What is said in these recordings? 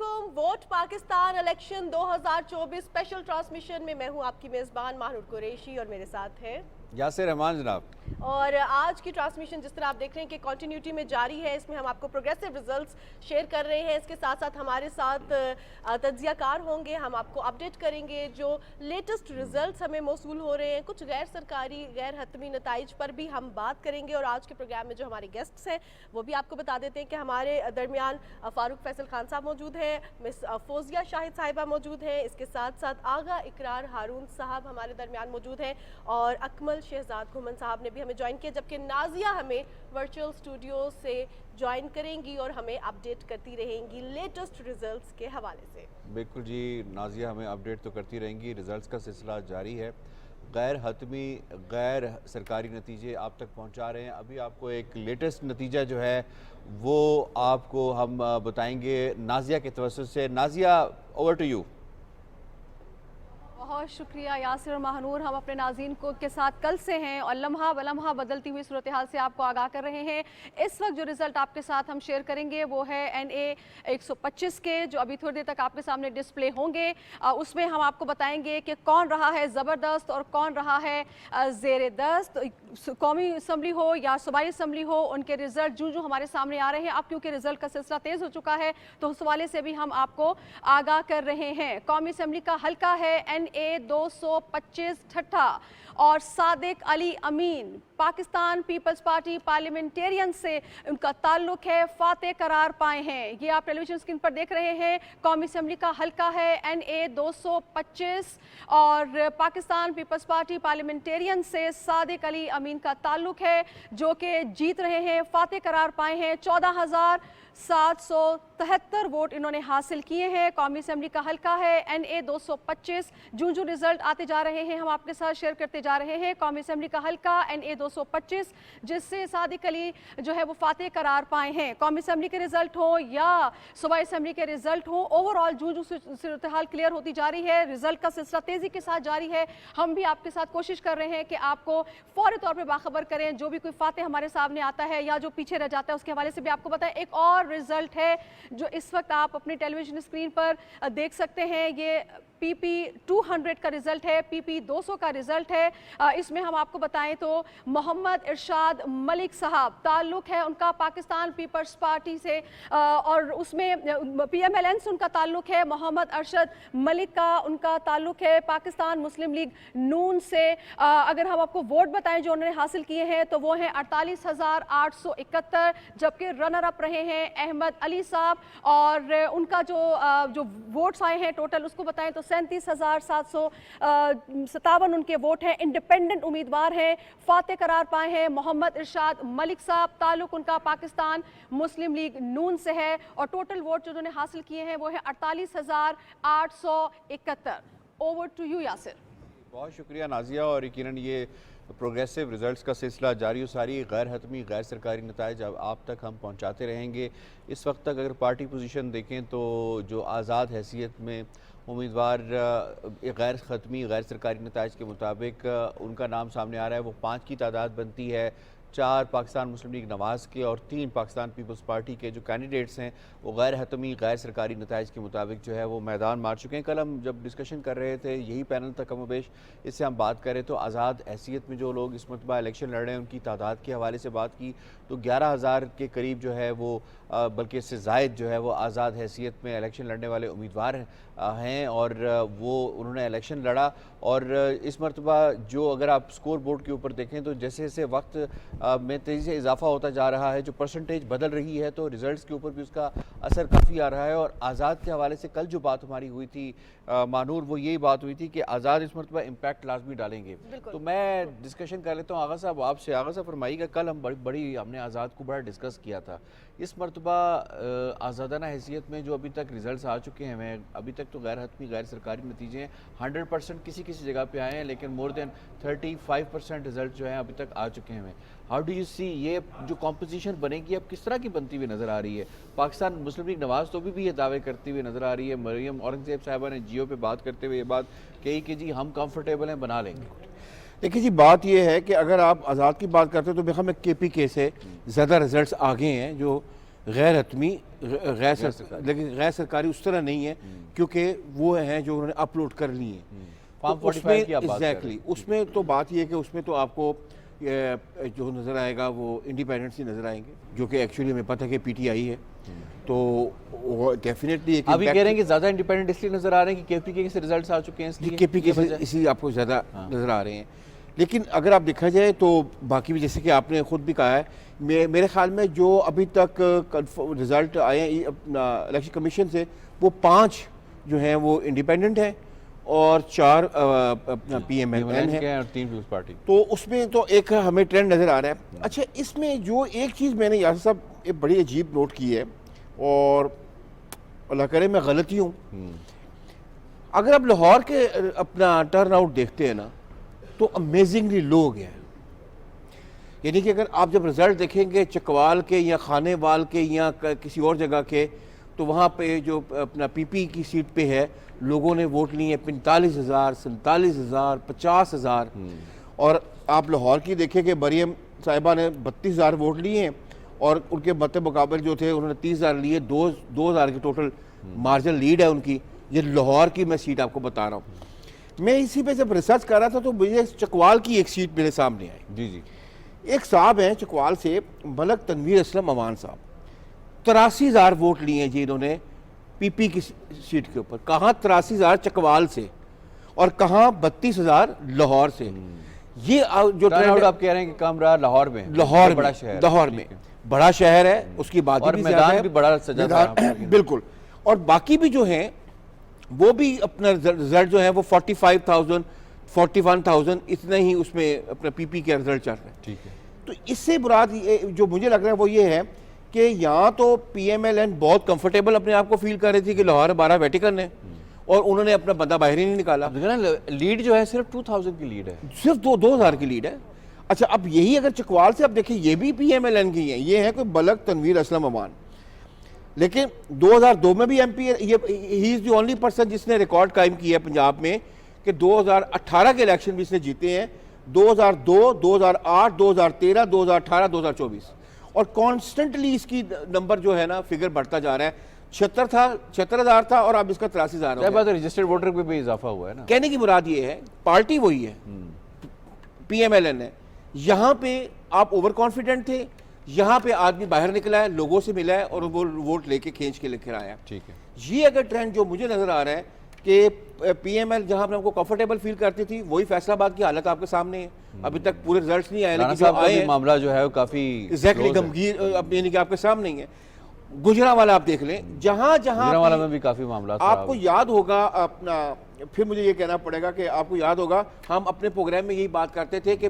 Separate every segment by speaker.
Speaker 1: अस्सलामुअलैकुम। Vote Pakistan election 2024 special transmission में मैं हूं आपकी मेज़बान माहनूर कुरैशी और मेरे साथ है
Speaker 2: यासिर रहमान जनाब।
Speaker 1: और आज की ट्रांसमिशन जिस तरह आप देख रहे हैं कि कंटिन्यूटी में जारी है। इसमें हम आपको प्रोग्रेसिव रिजल्ट्स शेयर कर रहे हैं। इसके साथ साथ हमारे साथ तज्जियाकार होंगे, हम आपको अपडेट करेंगे जो लेटेस्ट रिजल्ट्स हमें मौसूल हो रहे हैं। कुछ गैर सरकारी गैर हतमी नताइज पर भी हम बात करेंगे। और आज के प्रोग्राम में जो हमारे गेस्ट्स हैं वो भी आपको बता देते हैं कि हमारे दरमियान फारूक फैसल खान साहब मौजूद हैं, मिस फौजिया शाहिद साहिबा मौजूद हैं। इसके साथ साथ आगा इकरार हारून साहब हमारे दरमियान मौजूद हैं और अकमल शहजाद घुमन साहब ने भी हमें ज्वाइन किया, जबकि नाजिया हमें वर्चुअल स्टूडियो से ज्वाइन करेंगी और हमें अपडेट करती रहेंगी लेटेस्ट रिजल्ट्स के हवाले से।
Speaker 2: बिल्कुल जी, नाजिया हमें अपडेट तो करती रहेंगी। रिजल्ट्स का सिलसिला जारी है। गैर हतमी गैर सरकारी नतीजे आप तक पहुंचा रहे हैं। अभी आपको एक लेटेस्ट नतीजा जो है वो आपको हम बताएंगे नाजिया के तवज्जुह से। Nazia, over to you.
Speaker 3: बहुत शुक्रिया यासिर और महानूर। हम अपने नाज़रीन को के साथ कल से हैं और लम्हा बलम्हा बदलती हुई सूरत हाल से आपको आगाह कर रहे हैं। इस वक्त जो रिज़ल्ट आपके साथ हम शेयर करेंगे वो है NA 125 के, जो अभी थोड़ी देर तक आपके सामने डिस्प्ले होंगे। उसमें हम आपको बताएंगे कि कौन रहा है ज़बरदस्त और कौन रहा है ज़ेर दस्त। कौमी असम्बली हो या सूबाई असम्बली हो, उनके रिज़ल्ट जो हमारे सामने आ रहे हैं। अब क्योंकि रिज़ल्ट का सिलसिला तेज़ हो चुका है तो उस हवाले से भी हम आपको आगाह कर रहे हैं। कौमी असम्बली का हल्का है NA 225 ठट्ठा और सादिक अली अमीन पाकिस्तान पीपल्स पार्टी पार्लियामेंटेरियन से उनका ताल्लुक है, फातेह करार पाए हैं। ये आप टेलीविजन स्क्रीन पर देख रहे हैं। कौमी असम्बली का हल्का है NA 225 और पाकिस्तान पीपल्स पार्टी पार्लियामेंटेरियन से सादिक अली अमीन का ताल्लुक है, जो कि जीत रहे हैं, फातेह करार पाए हैं। 14,773 वोट इन्होंने हासिल किए हैं। कौमी असम्बली का हल्का है NA 225। जो रिजल्ट आते जा रहे हैं हम आपके साथ शेयर करते जा रहे हैं। कौमी असम्बली का हल्का NA 225 जिससे सादिक अली जो है वो फातेह करार पाए हैं। कौमी असम्बली के रिजल्ट हो या सूबाई असम्बली के रिजल्ट हो, ओवरऑल जो सूरत हाल क्लियर होती जा रही है। रिजल्ट का सिलसिला तेजी के साथ जारी है। हम भी आपके साथ कोशिश कर रहे हैं कि आपको फौरी तौर पर बाखबर करें। जो भी कोई फातेह हमारे सामने आता है या जो पीछे रह जाता है उसके हवाले से भी आपको बताएं। एक और रिजल्ट है जो इस वक्त आप अपनी टेलीविजन स्क्रीन पर देख सकते हैं। ये PP 200 का रिजल्ट है, PP 200 का रिजल्ट है। इसमें हम आपको बताएं तो मोहम्मद इरशाद मलिक साहब, ताल्लुक है उनका पाकिस्तान पीपल्स पार्टी से और उसमें PMLN से उनका ताल्लुक है। मोहम्मद अरशद मलिक का उनका ताल्लुक है पाकिस्तान मुस्लिम लीग नून से। अगर हम आपको वोट बताएं जो उन्होंने हासिल किए हैं तो वो हैं 48,871, जबकि रनर अप रहे हैं अहमद अली साहब और उनका जो वोट्स आए हैं टोटल उसको बताएं तो 37,757 उनके वोट हैं। इंडिपेंडेंट उम्मीदवार हैं, फातेह करार पाए हैं मोहम्मद इरशाद मलिक साहब। ताल्लुक उनका पाकिस्तान मुस्लिम लीग नून से है और टोटल वोट जो उन्होंने हासिल किए हैं वो है 48,871। Over to you Yasir.
Speaker 2: बहुत शुक्रिया नाजिया। और यकीनन ये प्रोग्रेसिव रिजल्ट्स का सिलसिला जारी हो, सारी गैर हतमी गैर सरकारी नताइज आप तक हम पहुंचाते रहेंगे। इस वक्त तक अगर पार्टी पोजीशन देखें तो जो आज़ाद हैसियत में उम्मीदवार गैर ख़तमी गैर सरकारी नताइज के मुताबिक उनका नाम सामने आ रहा है, वो 5 की तादाद बनती है। 4 पाकिस्तान मुस्लिम लीग नवाज़ के और 3 पाकिस्तान पीपल्स पार्टी के जो कैंडिडेट्स हैं वो गैर हतमी गैर सरकारी नताइज के मुताबिक जो है वो मैदान मार चुके हैं। कल हम जब डिस्कशन कर रहे थे यही पैनल तक कमोबेश इससे हम बात करें तो आज़ाद हैसियत में जो लोग इस मरतबा इलेक्शन लड़ रहे हैं उनकी तादाद के हवाले से बात की तो 11,000 के करीब जो है वो बल्कि इससे ज़ायद जो है वो आज़ाद हैसियत में इलेक्शन लड़ने वाले उम्मीदवार हैं और वो उन्होंने इलेक्शन लड़ा। और इस मरतबा जो अगर आप स्कोर बोर्ड के ऊपर देखें तो जैसे जैसे वक्त में तेज़ी से इजाफा होता जा रहा है, जो परसेंटेज बदल रही है तो रिज़ल्ट्स के ऊपर भी उसका असर काफ़ी आ रहा है। और आज़ाद के हवाले से कल जो बात हमारी हुई थी मानूर, वो यही बात हुई थी कि आज़ाद इस मरतबा इम्पैक्ट लाजमी डालेंगे। तो मैं डिस्कशन कर लेता हूँ आगा साहब आपसे। आगा साहब फरमाइएगा, कल हम बड़ी हमने आज़ाद को बड़ा डिस्कस किया था। इस मरतबा आज़ादाना हैसियत में जो अभी तक रिज़ल्ट्स आ चुके हैं, मैं अभी तक तो गैर हतमी गैर सरकारी नतीजे हैं 100% किसी जगह पे आए हैं, लेकिन मोर देन 35% रिज़ल्ट जो हैं अभी तक आ चुके हैं। हाउ डू यू सी ये जो कॉम्पोजिशन बनेगी अब किस तरह की बनती हुई नज़र आ रही है? पाकिस्तान मुस्लिम लीग नवाज़ तो भी ये दावे करती हुई नज़र आ रही है। मरियम औरंगज़ेब साहिबा ने जियो पे बात करते हुए ये बात कही कि जी हम कंफर्टेबल हैं, बना लेंगे।
Speaker 4: देखिए जी, बात यह है कि अगर आप आज़ाद की बात करते हो तो बेखम KPK से ज़्यादा रिजल्ट्स आ गए हैं जो غیر حتمی لیکن غیر سرکاری اس طرح نہیں ہے کیونکہ وہ ہیں جو انہوں نے اپلوڈ کر لی ہیں
Speaker 2: فارم 45 کی آپ بات کر رہے ہیں۔
Speaker 4: ایگزیکٹلی اس میں تو بات یہ ہے کہ اس میں تو آپ کو جو نظر آئے گا وہ انڈیپینڈنٹس ہی نظر آئیں گے جو کہ ایکچولی ہمیں پتہ ہے کہ پی ٹی آئی ہے، تو وہ ڈیفینیٹلی
Speaker 2: ابھی کہہ رہے ہیں کہ زیادہ انڈیپینڈنٹ اس لیے نظر آ رہے ہیں کہ کے پی کے سے ریزلٹس آ چکے ہیں اس لیے
Speaker 4: کے پی کے اسی آپ کو زیادہ نظر آ رہے ہیں۔ لیکن اگر آپ دیکھا جائے تو باقی بھی جیسے کہ آپ نے خود بھی کہا ہے، میرے خیال میں جو ابھی تک رزلٹ آئے ہیں اپنا الیکشن کمیشن سے وہ 5 جو ہیں وہ انڈیپینڈنٹ ہیں اور 4 اپنا پی ایم ایل این ہیں
Speaker 2: اور 3 پیپلز پارٹی۔
Speaker 4: تو اس میں تو ایک ہمیں ٹرینڈ نظر آ رہا ہے۔ اچھا اس میں جو ایک چیز میں نے یاسر صاحب ایک بڑی عجیب نوٹ کی ہے اور اللہ کرے میں غلطی ہوں، اگر آپ لاہور کے اپنا ٹرن آؤٹ دیکھتے ہیں نا تو امیزنگلی لو گیا ہے، یعنی کہ اگر آپ جب رزلٹ دیکھیں گے چکوال کے یا خانے وال کے یا کسی اور جگہ کے تو وہاں پہ جو اپنا پی پی کی سیٹ پہ ہے لوگوں نے ووٹ لیے 45,000 47,000 50,000 اور آپ لاہور کی دیکھیں کہ مریم صاحبہ نے 32,000 ووٹ لیے ہیں اور ان کے مت مقابل جو تھے انہوں نے 30,000 لیے، 2,000 کی ٹوٹل مارجن لیڈ ہے ان کی۔ یہ لاہور کی میں سیٹ آپ کو بتا رہا ہوں۔ میں اسی پہ جب ریسرچ کر رہا تھا تو مجھے چکوال کی ایک سیٹ میرے سامنے آئی۔
Speaker 2: جی جی،
Speaker 4: ایک صاحب ہیں چکوال سے ملک تنویر اسلم امان صاحب، 83,000 ووٹ لیے ہیں جی انہوں نے پی پی کی سیٹ کے اوپر، کہاں 83,000 چکوال سے اور کہاں 32,000 لاہور سے۔ یہ جو
Speaker 2: ٹرن آؤٹ آپ کہہ رہے ہیں کہ کم رہا لاہور میں،
Speaker 4: لاہور
Speaker 2: بڑا شہر،
Speaker 4: لاہور میں بڑا شہر ہے، اس کی بات
Speaker 2: اور میدان بھی بڑا سجا تھا
Speaker 4: بالکل، اور باقی بھی جو ہیں وہ بھی اپنا رزلٹ جو ہے وہ 45,000 41,000 اتنا ہی اس میں اپنا پی پی کے رزلٹ چل رہا ہے۔
Speaker 2: ٹھیک ہے،
Speaker 4: تو اس سے مراد جو مجھے لگ رہا ہے وہ یہ ہے کہ یہاں تو پی ایم ایل این بہت کمفرٹیبل اپنے آپ کو فیل کر رہی تھی کہ لاہور 12 ویٹیکن ہے اور انہوں نے اپنا بندہ باہر ہی نہیں نکالا۔
Speaker 2: لیڈ جو ہے صرف 2,000 کی لیڈ ہے،
Speaker 4: صرف 2,000 کی لیڈ ہے۔ اچھا اب یہی اگر چکوال سے اب دیکھیں یہ بھی پی ایم ایل این کی ہیں، یہ ہے کوئی ملک تنویر اسلم امان، لیکن 2002 میں بھی M P he is the only person جس نے ریکارڈ قائم کیا ہے پنجاب میں کہ 2018 کے الیکشن بھی اس نے جیتے ہیں، 2002 2008 2013 2018 2024 اور کانسٹنٹلی اس کی نمبر جو ہے نا فگر بڑھتا جا رہا ہے۔ 76,000 تھا اور اب اس کا 83,000 ہو گیا۔
Speaker 2: بات رجسٹرڈ ووٹر پہ بھی اضافہ ہوا ہے نا۔
Speaker 4: کہنے کی مراد یہ ہے پارٹی وہی ہے، پی ایم ایل این ہے، یہاں پہ آپ اوور کانفیڈنٹ تھے، یہاں پہ آدمی باہر نکلا ہے، لوگوں سے ملا ہے اور وہ ووٹ لے کے کھینچ کے لے کر آیا۔
Speaker 2: ٹھیک ہے،
Speaker 4: یہ اگر ٹرینڈ جو مجھے نظر آ رہا ہے کہ پی ایم ایل جہاں پہ ہم کو کمفرٹیبل فیل کرتی تھی وہی فیصل آباد کی حالت آپ کے سامنے ہے، ابھی تک پورے رزلٹس نہیں آئے لیکن جو آئے ہیں
Speaker 2: معاملہ جو ہے وہ کافی
Speaker 4: ایگزیکٹلی گمگیر یعنی کہ آپ کے سامنے ہی ہے۔ گجرانوالہ آپ دیکھ لیں، جہاں
Speaker 2: گجرانوالہ میں بھی کافی معاملات
Speaker 4: آپ کو یاد ہوگا اپنا، پھر مجھے یہ کہنا پڑے گا کہ آپ کو یاد ہوگا ہم اپنے پروگرام میں یہی بات کرتے تھے کہ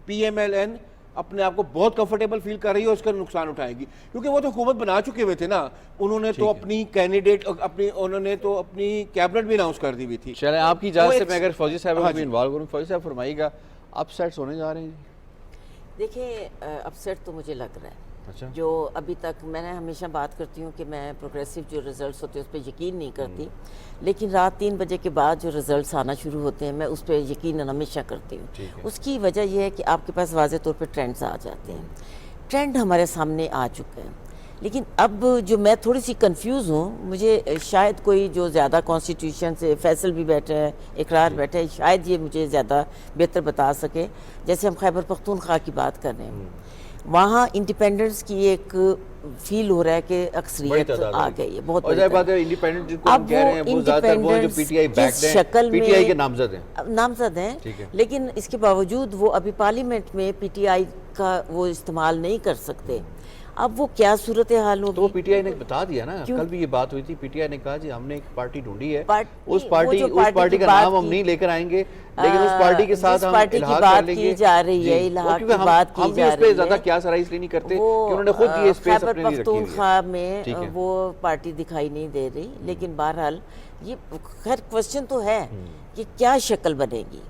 Speaker 4: پی ایم ایل این اپنے آپ کو بہت کمفرٹیبل فیل کر رہی ہے اور اس کا نقصان اٹھائے گی کیونکہ وہ تو حکومت بنا چکے ہوئے تھے نا، انہوں نے تو اپنی کینڈیڈیٹ انہوں نے تو اپنی کیبنٹ بھی اناؤنس کر دی ہوئی تھی۔
Speaker 2: چلیں آپ کی اجازت سے میں اگر فوجی صاحب کو بھی انوالو کروں، فوجی صاحب فرمائیے گا اپ سیٹس ہونے جا رہے ہیں؟
Speaker 5: دیکھیں اپ سیٹ تو مجھے لگ رہا ہے،
Speaker 2: اچھا،
Speaker 5: جو ابھی تک میں نے ہمیشہ بات کرتی ہوں کہ میں پروگریسو جو رزلٹس ہوتے ہیں اس پہ یقین نہیں کرتی، لیکن رات 3 بجے کے بعد جو رزلٹس آنا شروع ہوتے ہیں میں اس پہ یقین ہمیشہ کرتی ہوں۔ اس کی وجہ یہ ہے کہ آپ کے پاس واضح طور پہ ٹرینڈز آ جاتے ہیں، ٹرینڈ ہمارے سامنے آ چکا ہے، لیکن اب جو میں تھوڑی سی کنفیوز ہوں، مجھے شاید کوئی جو زیادہ کانسٹیٹیوشن سے فیصل بھی بیٹھا ہے، اقرار بیٹھا ہے، شاید یہ مجھے زیادہ بہتر بتا سکے۔ جیسے ہم خیبر پختونخوا کی بات کر رہے ہیں، وہاں انڈیپینڈنس کی ایک فیل ہو رہا ہے کہ اکثریت آ گئی ہے، بہت بڑی
Speaker 2: بات ہے۔ انڈیپینڈنٹ جن کو ہم کہہ رہے ہیں وہ زیادہ تر وہ جو پی ٹی آئی بیکڈ ہیں، پی ٹی آئی کے نامزد ہیں،
Speaker 5: لیکن اس کے باوجود وہ ابھی پارلیمنٹ میں پی ٹی آئی کا وہ استعمال نہیں کر سکتے۔ اب وہ کیا صورتحال ہوگی؟
Speaker 2: تو وہ پی ٹی آئی نے بتا دیا نا، کل بھی یہ بات ہوئی تھی، پی ٹی آئی نے کہا جی ہم نے ایک پارٹی ڈھونڈی ہے، اس پارٹی کا نام ہم نہیں لے کر آئیں گے لیکن اس پارٹی کے ساتھ ہم الحاق کر لیں گے۔
Speaker 5: جا رہی ہے الحاق کی بات کی جا رہی ہے،
Speaker 2: ہم بھی اس پہ زیادہ کیا سرائی اس لیے نہیں کرتے کہ انہوں نے خود یہ اسپیس اپنے لیے رکھی ہوئی ہے۔
Speaker 5: خیبر پختونخوا میں وہ پارٹی دکھائی نہیں دے رہی، لیکن بہرحال یہ خیر کوشچن تو ہے کہ کیا شکل بنے گی،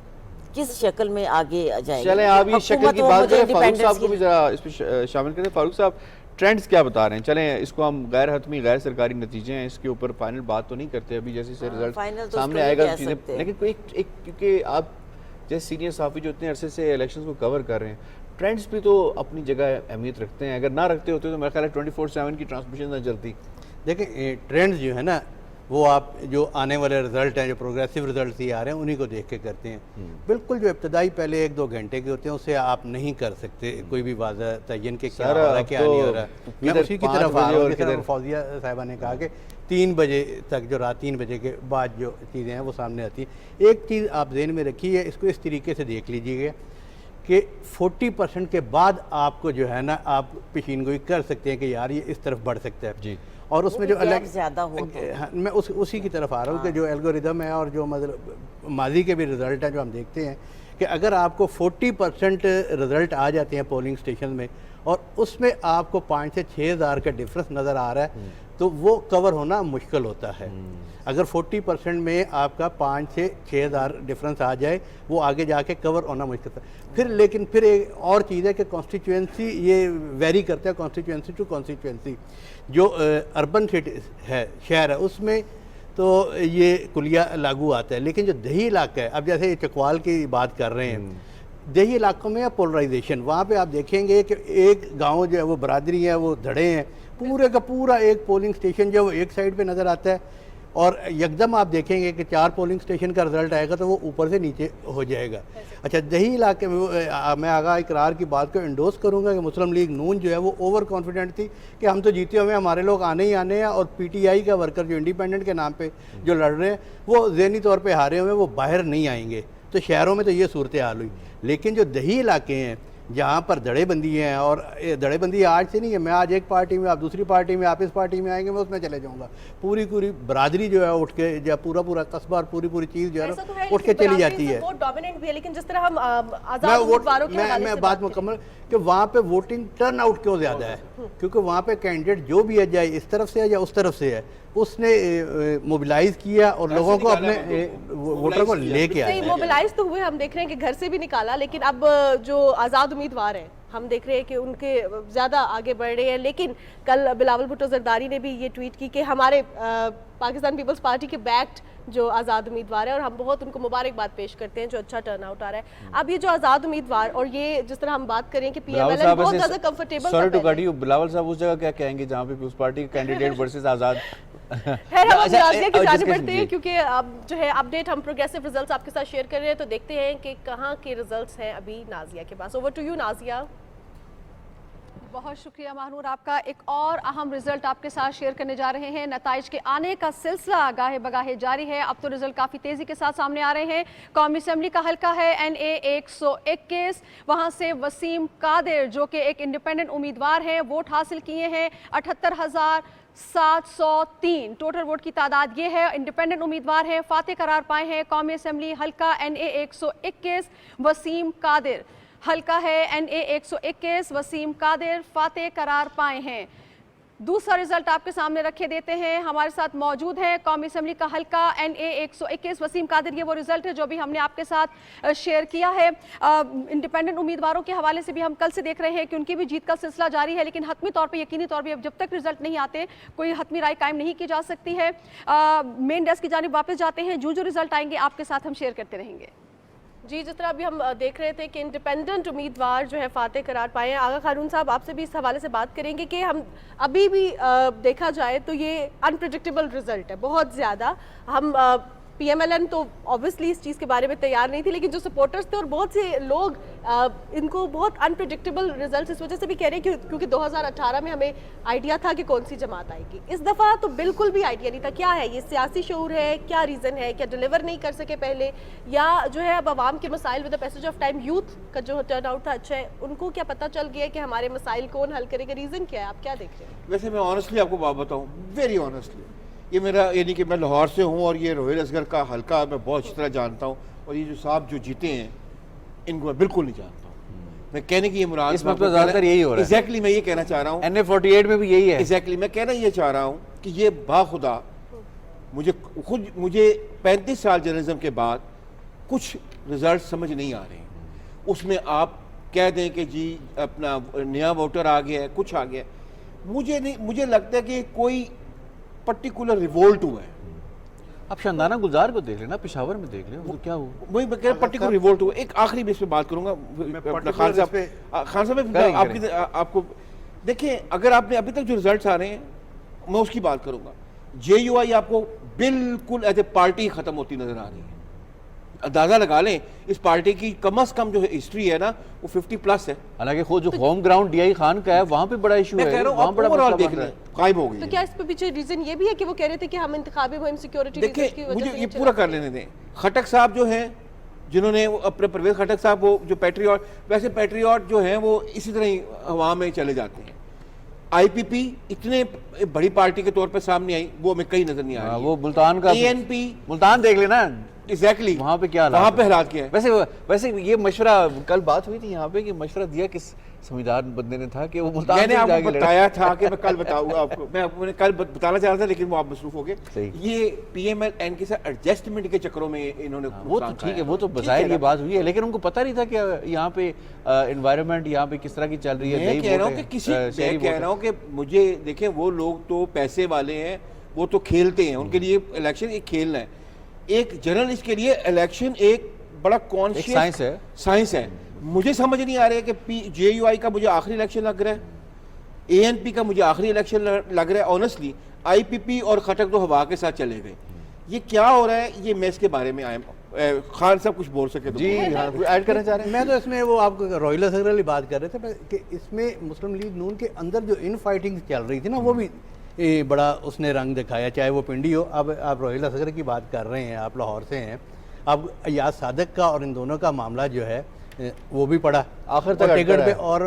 Speaker 5: کس شکل میں آگے جائے گی۔
Speaker 2: چلیں آپ یہ شکل کی بات کریں، فاروق صاحب کو بھی ذرا اس پہ شامل کریں۔ فاروق صاحب ٹرینڈز کیا بتا رہے ہیں؟ چلیں اس کو ہم غیر حتمی غیر سرکاری نتیجے ہیں، اس کے اوپر فائنل بات تو نہیں کرتے ابھی، جیسے سے رزلٹ سامنے آئے گا چیزیں، لیکن کوئی ایک کیونکہ آپ جیسے سینئر صحافی جو اتنے عرصے سے الیکشنز کو کور کر رہے ہیں، ٹرینڈز بھی تو اپنی جگہ اہمیت رکھتے ہیں, اگر نہ رکھتے ہوتے تو میرا خیال ہے 24/7 کی ٹرانسمیشن نہ چلتی.
Speaker 6: دیکھیں ٹرینڈز جو ہے نا وہ آپ جو آنے والے رزلٹ ہیں, جو پروگریسو رزلٹس یہ آ رہے ہیں, انہی کو دیکھ کے کرتے ہیں. بالکل جو ابتدائی پہلے 1-2 گھنٹے کے ہوتے ہیں اسے آپ نہیں کر سکتے کوئی بھی واضح تعین کہ کیا ہو رہا ہے کیا نہیں ہو رہا. میں اسی کی طرف آ رہا ہوں, جس طرح فوزیہ صاحبہ نے کہا کہ 3 بجے تک, جو رات 3 بجے کے بعد جو چیزیں ہیں وہ سامنے آتی ہیں. ایک چیز آپ ذہن میں رکھیے, اس کو اس طریقے سے دیکھ لیجیے گا کہ 40% کے بعد آپ کو جو ہے نا آپ پیشین گوئی کر سکتے ہیں کہ یار یہ اس طرف بڑھ سکتا ہے.
Speaker 2: جی,
Speaker 5: اور اس میں جو زیادہ ہو
Speaker 6: میں اسی کی طرف آ رہا ہوں کہ جو الگوریدم ہے اور جو مطلب ماضی کے بھی رزلٹ ہیں جو ہم دیکھتے ہیں کہ اگر آپ کو 40% رزلٹ آ جاتے ہیں پولنگ سٹیشن میں اور اس میں آپ کو 5 سے 6 ہزار کا ڈفرنس نظر آ رہا ہے تو وہ کور ہونا مشکل ہوتا ہے. اگر 40% میں آپ کا 5 سے 6 ہزار ڈفرنس آ جائے وہ آگے جا کے کور ہونا مشکل ہے. لیکن پھر ایک اور چیز ہے کہ کانسٹیچوئنسی یہ ویری کرتا ہے کانسٹیچوئنسی ٹو کانسٹیچوئنسی. جو اربن ہے شہر ہے اس میں تو یہ کلیہ لاگو آتا ہے, لیکن جو دیہی علاقہ ہے, اب جیسے چکوال کی بات کر رہے ہیں, دیہی علاقوں میں پولرائزیشن, وہاں پہ آپ دیکھیں گے کہ ایک گاؤں جو ہے وہ برادری ہے, وہ دھڑے ہیں, پورے کا پورا ایک پولنگ سٹیشن جو وہ ایک سائڈ پہ نظر آتا ہے, اور یکدم آپ دیکھیں گے کہ 4 پولنگ سٹیشن کا رزلٹ آئے گا تو وہ اوپر سے نیچے ہو جائے گا. اچھا, دیہی علاقے میں میں آغا اقرار کی بات کو انڈوس کروں گا کہ مسلم لیگ نون جو ہے وہ اوور کانفیڈنٹ تھی کہ ہم تو جیتے ہوئے ہمارے لوگ آنے ہی آنے ہیں, اور پی ٹی آئی کا ورکر جو انڈیپینڈنٹ کے نام پہ جو لڑ رہے ہیں وہ ذہنی طور پہ ہارے ہوئے, وہ باہر نہیں آئیں گے. تو شہروں میں تو یہ صورتحال ہوئی, لیکن جو دیہی علاقے ہیں جہاں پر دھڑے بندی ہیں, اور دھڑے بندی آج سے نہیں ہے, میں آج ایک پارٹی میں, آپ دوسری پارٹی میں, آپ اس پارٹی میں آئیں گے, میں اس میں چلے جاؤں گا, پوری برادری جو ہے اٹھ کے, یا پورا قصبہ اور پوری چیز جو ہے اٹھ کے چلی جاتی ہے.
Speaker 1: ووٹ ڈومیننٹ بھی ہے, لیکن جس طرح ہم آزاد امیدواروں کے حوالے سے
Speaker 6: میں بات مکمل کہ وہاں پہ ووٹنگ ٹرن آؤٹ کیوں زیادہ ہے, کیونکہ وہاں پہ کینڈیڈیٹ جو بھی ہے, جائے اس طرف سے ہے یا اس طرف سے ہے, اس نے موبلائز کیا اور لوگوں کو اپنے ووٹر کو لے کے آیا.
Speaker 1: موبلائز تو ہوئے, ہم دیکھ رہے ہیں کہ گھر سے بھی نکالا, لیکن اب جو آزاد امیدوار ہیں ہم دیکھ رہے ہیں کہ ان کے زیادہ آگے بڑھ رہے ہیں. لیکن کل بلاول بھٹو زرداری نے بھی یہ ٹویٹ کی کہ ہمارے پاکستان پیپلز پارٹی کے بیکڈ جو آزاد امیدوار ہیں, اور ہم بہت ان کو مبارکباد پیش کرتے ہیں جو اچھا ٹرن آؤٹ آ رہا ہے. اب یہ جو آزاد امیدوار, اور یہ جس طرح ہم بات کریں کہ پی ایم ایل این بہت زیادہ comfortable,
Speaker 2: sorry to cut you, Bilawal صاحب اس جگہ کیا کہیں گے جہاں پہ پیپلز پارٹی کے کینڈیڈیٹ ورسز آزاد.
Speaker 1: خیر, ہم نازیہ کی جانب بڑھتے ہیں کیونکہ اب جو ہے اپڈیٹ ہم پروگریسو ریزلٹس آپ کے ساتھ شیئر کر رہے ہیں, تو دیکھتے ہیں کہ کہاں کے ریزلٹس ہیں ابھی نازیہ کے پاس. Over to you Nazia.
Speaker 3: بہت شکریہ مہنور آپ کا. ایک اور اہم رزلٹ آپ کے ساتھ شیئر کرنے جا رہے ہیں. نتائج کے آنے کا سلسلہ گاہے بگاہے جاری ہے. اب تو رزلٹ کافی تیزی کے ساتھ سامنے آ رہے ہیں. قومی اسمبلی کا حلقہ ہے NA 121, وہاں سے وسیم قادر جو کہ ایک انڈیپینڈنٹ امیدوار ہیں, ووٹ حاصل کیے ہیں 78,703. ٹوٹل ووٹ کی تعداد یہ ہے. انڈیپینڈنٹ امیدوار ہیں, فاتح قرار پائے ہیں قومی اسمبلی حلقہ NA 121 وسیم قادر. حلقہ ہے NA 121, وسیم قادر فاتح قرار پائے ہیں. دوسرا رزلٹ آپ کے سامنے رکھے دیتے ہیں. ہمارے ساتھ موجود ہیں قومی اسمبلی کا حلقہ NA 121 وسیم قادر. یہ وہ رزلٹ ہے جو بھی ہم نے آپ کے ساتھ شیئر کیا ہے. انڈیپینڈنٹ امیدواروں کے حوالے سے بھی ہم کل سے دیکھ رہے ہیں کہ ان کی بھی جیت کا سلسلہ جاری ہے, لیکن حتمی طور پہ, یقینی طور پہ جب تک رزلٹ نہیں آتے کوئی حتمی رائے قائم نہیں کی جا سکتی ہے. مین ڈیسک کی جانب واپس جاتے ہیں. جو رزلٹ آئیں گے آپ کے ساتھ ہم شیئر کرتے رہیں گے.
Speaker 1: جی, جس طرح ابھی ہم دیکھ رہے تھے کہ انڈیپینڈنٹ امیدوار جو ہے فاتح قرار پائے ہیں. آغا قانون صاحب, آپ سے بھی اس حوالے سے بات کریں گے کہ ہم ابھی بھی دیکھا جائے تو یہ انپریڈکٹیبل رزلٹ ہے بہت زیادہ. ہم پی ایم ایل این تو اوبویسلی اس چیز کے بارے میں تیار نہیں تھی, لیکن جو سپورٹرز تھے اور بہت سے لوگ ان کو بہت انپریڈکٹیبل رزلٹ اس وجہ سے بھی کہہ رہے ہیں کیونکہ 2018 میں ہمیں آئیڈیا تھا کہ کون سی جماعت آئے گی. اس دفعہ تو بالکل بھی آئیڈیا نہیں تھا. کیا ہے یہ سیاسی شعور ہے, کیا ریزن ہے, کیا ڈیلیور نہیں کر سکے پہلے, یا جو ہے اب عوام کے مسائل with the passage of time, youth کا جو ٹرن آؤٹ تھا اچھا ہے, ان کو کیا پتہ چل گیا کہ ہمارے مسائل کون حل کرے گا؟ ریزن کیا ہے, آپ کیا دیکھ رہے ہیں؟
Speaker 4: ویسے میں آنیسٹلی آپ کو بات بتاؤں, ویری آنیسٹلی, یہ میرا یعنی کہ میں لاہور سے ہوں اور یہ روہیل اصغر کا حلقہ میں بہت اچھی طرح جانتا ہوں, اور یہ جو صاحب جو جیتے ہیں ان کو میں بالکل نہیں جانتا ہوں. میں کہنے کی یہ مراد
Speaker 2: اس وقت زیادہ تر یہی ہو رہا ہے.
Speaker 4: ایگزیکٹلی میں یہ کہنا چاہ رہا ہوں,
Speaker 2: NA 48 میں بھی یہی ہے.
Speaker 4: ایگزیکٹلی میں کہنا یہ چاہ رہا ہوں کہ یہ باخدا مجھے 35 سال جرنلزم کے بعد کچھ رزلٹ سمجھ نہیں آ رہے ہیں. اس میں آپ کہہ دیں کہ جی اپنا نیا ووٹر آ گیا ہے, کچھ آ گیا ہے, مجھے لگتا ہے کہ کوئی پرٹیکولر ریوولٹ ہوا ہے.
Speaker 2: आप शानदाना गुलजार को देख लेना, पेशावर में देख लें, क्या हुआ?
Speaker 4: वही मैं कह रहा पर्टिकुलर रिवोल्ट हुआ। एक आखिरी भी इस पे बात करूंगा अपना खान साहब आपको देखिए, अगर आपने अभी तक जो रिजल्ट्स आ रहे हैं मैं उसकी बात करूंगा। JUI आपको बिल्कुल एज ए पार्टी खत्म होती नजर आ रही है। अंदाजा लगा लें इस पार्टी की कम से कम जो हिस्ट्री है ना वो 50+ है।
Speaker 2: हालांकि खुद जो होम ग्राउंड DI खान का है वहाँ पे बड़ा इशू है,
Speaker 4: मैं कह रहा
Speaker 2: वहाँ
Speaker 4: हूँ
Speaker 2: बड़ा
Speaker 4: ओवरऑल
Speaker 2: मसला
Speaker 4: देख
Speaker 2: बन रहा
Speaker 4: लें
Speaker 2: है।
Speaker 4: गायब हो गई
Speaker 1: तो
Speaker 4: है।
Speaker 1: क्या इस पे पीछे रीजन ये भी है कि वो कह रहे थे कि हम इंतखाबी मुहिम सिक्योरिटी रीजन की
Speaker 4: देखिए
Speaker 1: वजह
Speaker 4: मुझे
Speaker 1: से
Speaker 4: ये
Speaker 1: नहीं
Speaker 4: पूरा
Speaker 1: चला
Speaker 4: कर लेने दें। खटक साहब जो हैं जिन्होंने अपने परवेज खटक साहब वो जो पैट्रियट, वैसे पैट्रियट जो हैं वो इसी तरह ही हवा में चले जाते हैं। IPP इतने बड़ी पार्टी के तौर पे सामने आई वो हमें कहीं नजर नहीं आ रही।
Speaker 2: वो मुल्तान का
Speaker 4: ANP
Speaker 2: मुल्तान देख लेना,
Speaker 4: एग्जैक्टली
Speaker 2: वहाँ पे क्या
Speaker 4: वहाँ पे हालात क्या है।
Speaker 2: वैसे ये मशवरा कल बात हुई थी यहाँ पे कि मशवरा दिया किस समझदार बंदे ने था कि वो मुल्तान
Speaker 4: मैंने
Speaker 2: से
Speaker 4: आपको
Speaker 2: जाके लड़े।
Speaker 4: बताया था कि मैं कल बताऊंगा आपको, मैं आपको कल बताना चाह रहा था लेकिन वो आप मसरूफ हो गए।
Speaker 2: सही।
Speaker 4: ये PMLN के साथ एडजस्टमेंट के चक्करों में इन्होंने
Speaker 2: वो तो ठीक है, वो तो बज़ाहिर ये बात हुई है, लेकिन उनको पता नहीं था कि यहाँ पे एनवायरनमेंट यहाँ पे किस तरह की चल रही है।
Speaker 4: मैं कह रहा हूँ कि किसी मैं कह रहा हूँ कि मुझे देखें वो लोग तो पैसे वाले हैं, वो तो खेलते हैं, उनके लिए इलेक्शन एक खेलना है। एक जर्नलिस्ट के लिए इलेक्शन एक बड़ा कॉन्शियस
Speaker 2: साइंस है।
Speaker 4: साइंस है। मुझे समझ नहीं आ रहा है कि JUI का मुझे आखिरी इलेक्शन लग रहा है, ANP का मुझे आखिरी इलेक्शन लग रहा है ऑनेस्टली। IPP और खटक तो हवा के साथ चले गए। ये क्या हो रहा है, ये मैं इसके बारे में आया खान साहब कुछ बोल सके तो
Speaker 2: जी ऐड करना चाह रहे हैं।
Speaker 6: मैं तो इसमें वो आपको रॉयल असगर वाली बात कर रहे थे कि इसमें मुस्लिम लीग नून के अंदर जो इन फाइटिंग चल रही थी ना वो भी बड़ा उसने रंग दिखाया, चाहे वो पिंडी हो। अब आप रॉयल असगर की बात कर रहे हैं, आप लाहौर से हैं। अब अयाज सादक का और इन दोनों का मामला जो है वो भी पड़ा
Speaker 2: आखिर तक
Speaker 6: टिकट पे। और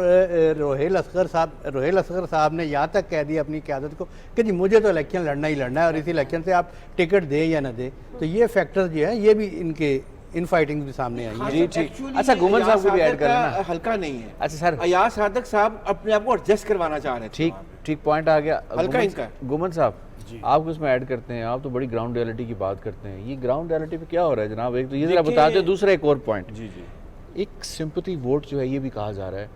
Speaker 6: रोहेल असगर साहब ने यहाँ तक कह दिया अपनी क़यादत को कि जी मुझे तो इलेक्शन लड़ना ही लड़ना है और इस इलेक्शन से आप टिकट दें या ना दें। तो ये फैक्टर जो है ये भी इनके इन फाइटिंग भी सामने आई है।
Speaker 2: जी ठीक। अच्छा गुमन साहब को भी ऐड कर लेना।
Speaker 4: हल्का नहीं है।
Speaker 2: अच्छा सर,
Speaker 4: अयाज सादक साहब अपने आप को एडजस्ट करवाना चाह रहे थे।
Speaker 2: ठीक ठीक पॉइंट आ गया।
Speaker 4: हल्का इनका।
Speaker 2: गुमन साहब आप उसमें ऐड करते हैं, आप तो बड़ी ग्राउंड रियलिटी की बात करते हैं। ये ग्राउंड रियलिटी पे क्या हो रहा है जनाब, एक तो ये जरा बता दो, दूसरा एक और पॉइंट।
Speaker 7: जी जी
Speaker 2: एक सिंपैथी वोट जो है ये भी कहा जा रहा है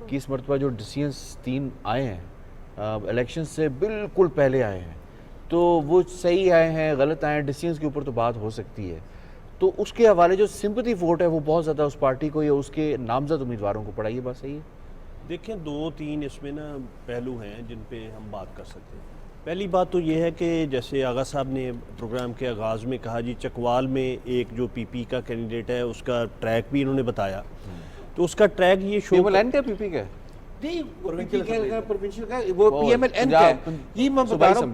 Speaker 2: कि इस मरतबा जो डिसीजंस 3 आए हैं इलेक्शन से बिल्कुल पहले आए हैं, तो वो सही आए हैं गलत आए हैं, डिसीजंस के ऊपर तो बात हो सकती है। तो उसके हवाले जो सिंपैथी वोट है वो बहुत ज़्यादा उस पार्टी को या उसके नामजद उम्मीदवारों को पड़ा, ये बात सही है?
Speaker 7: देखें 2-3 इसमें ना पहलू हैं जिन पे हम बात कर सकते हैं। पहली बात तो ये है कि जैसे आगा साहब ने प्रोग्राम के आगाज़ में कहा जी चकवाल में एक जो PP का कैंडिडेट है उसका ट्रैक भी इन्होंने बताया। तो उसका ट्रैक ये शो
Speaker 2: का PP का
Speaker 4: नहीं प्रोविंशियल का वो PMLN का है। ये मैं बता रहा हूँ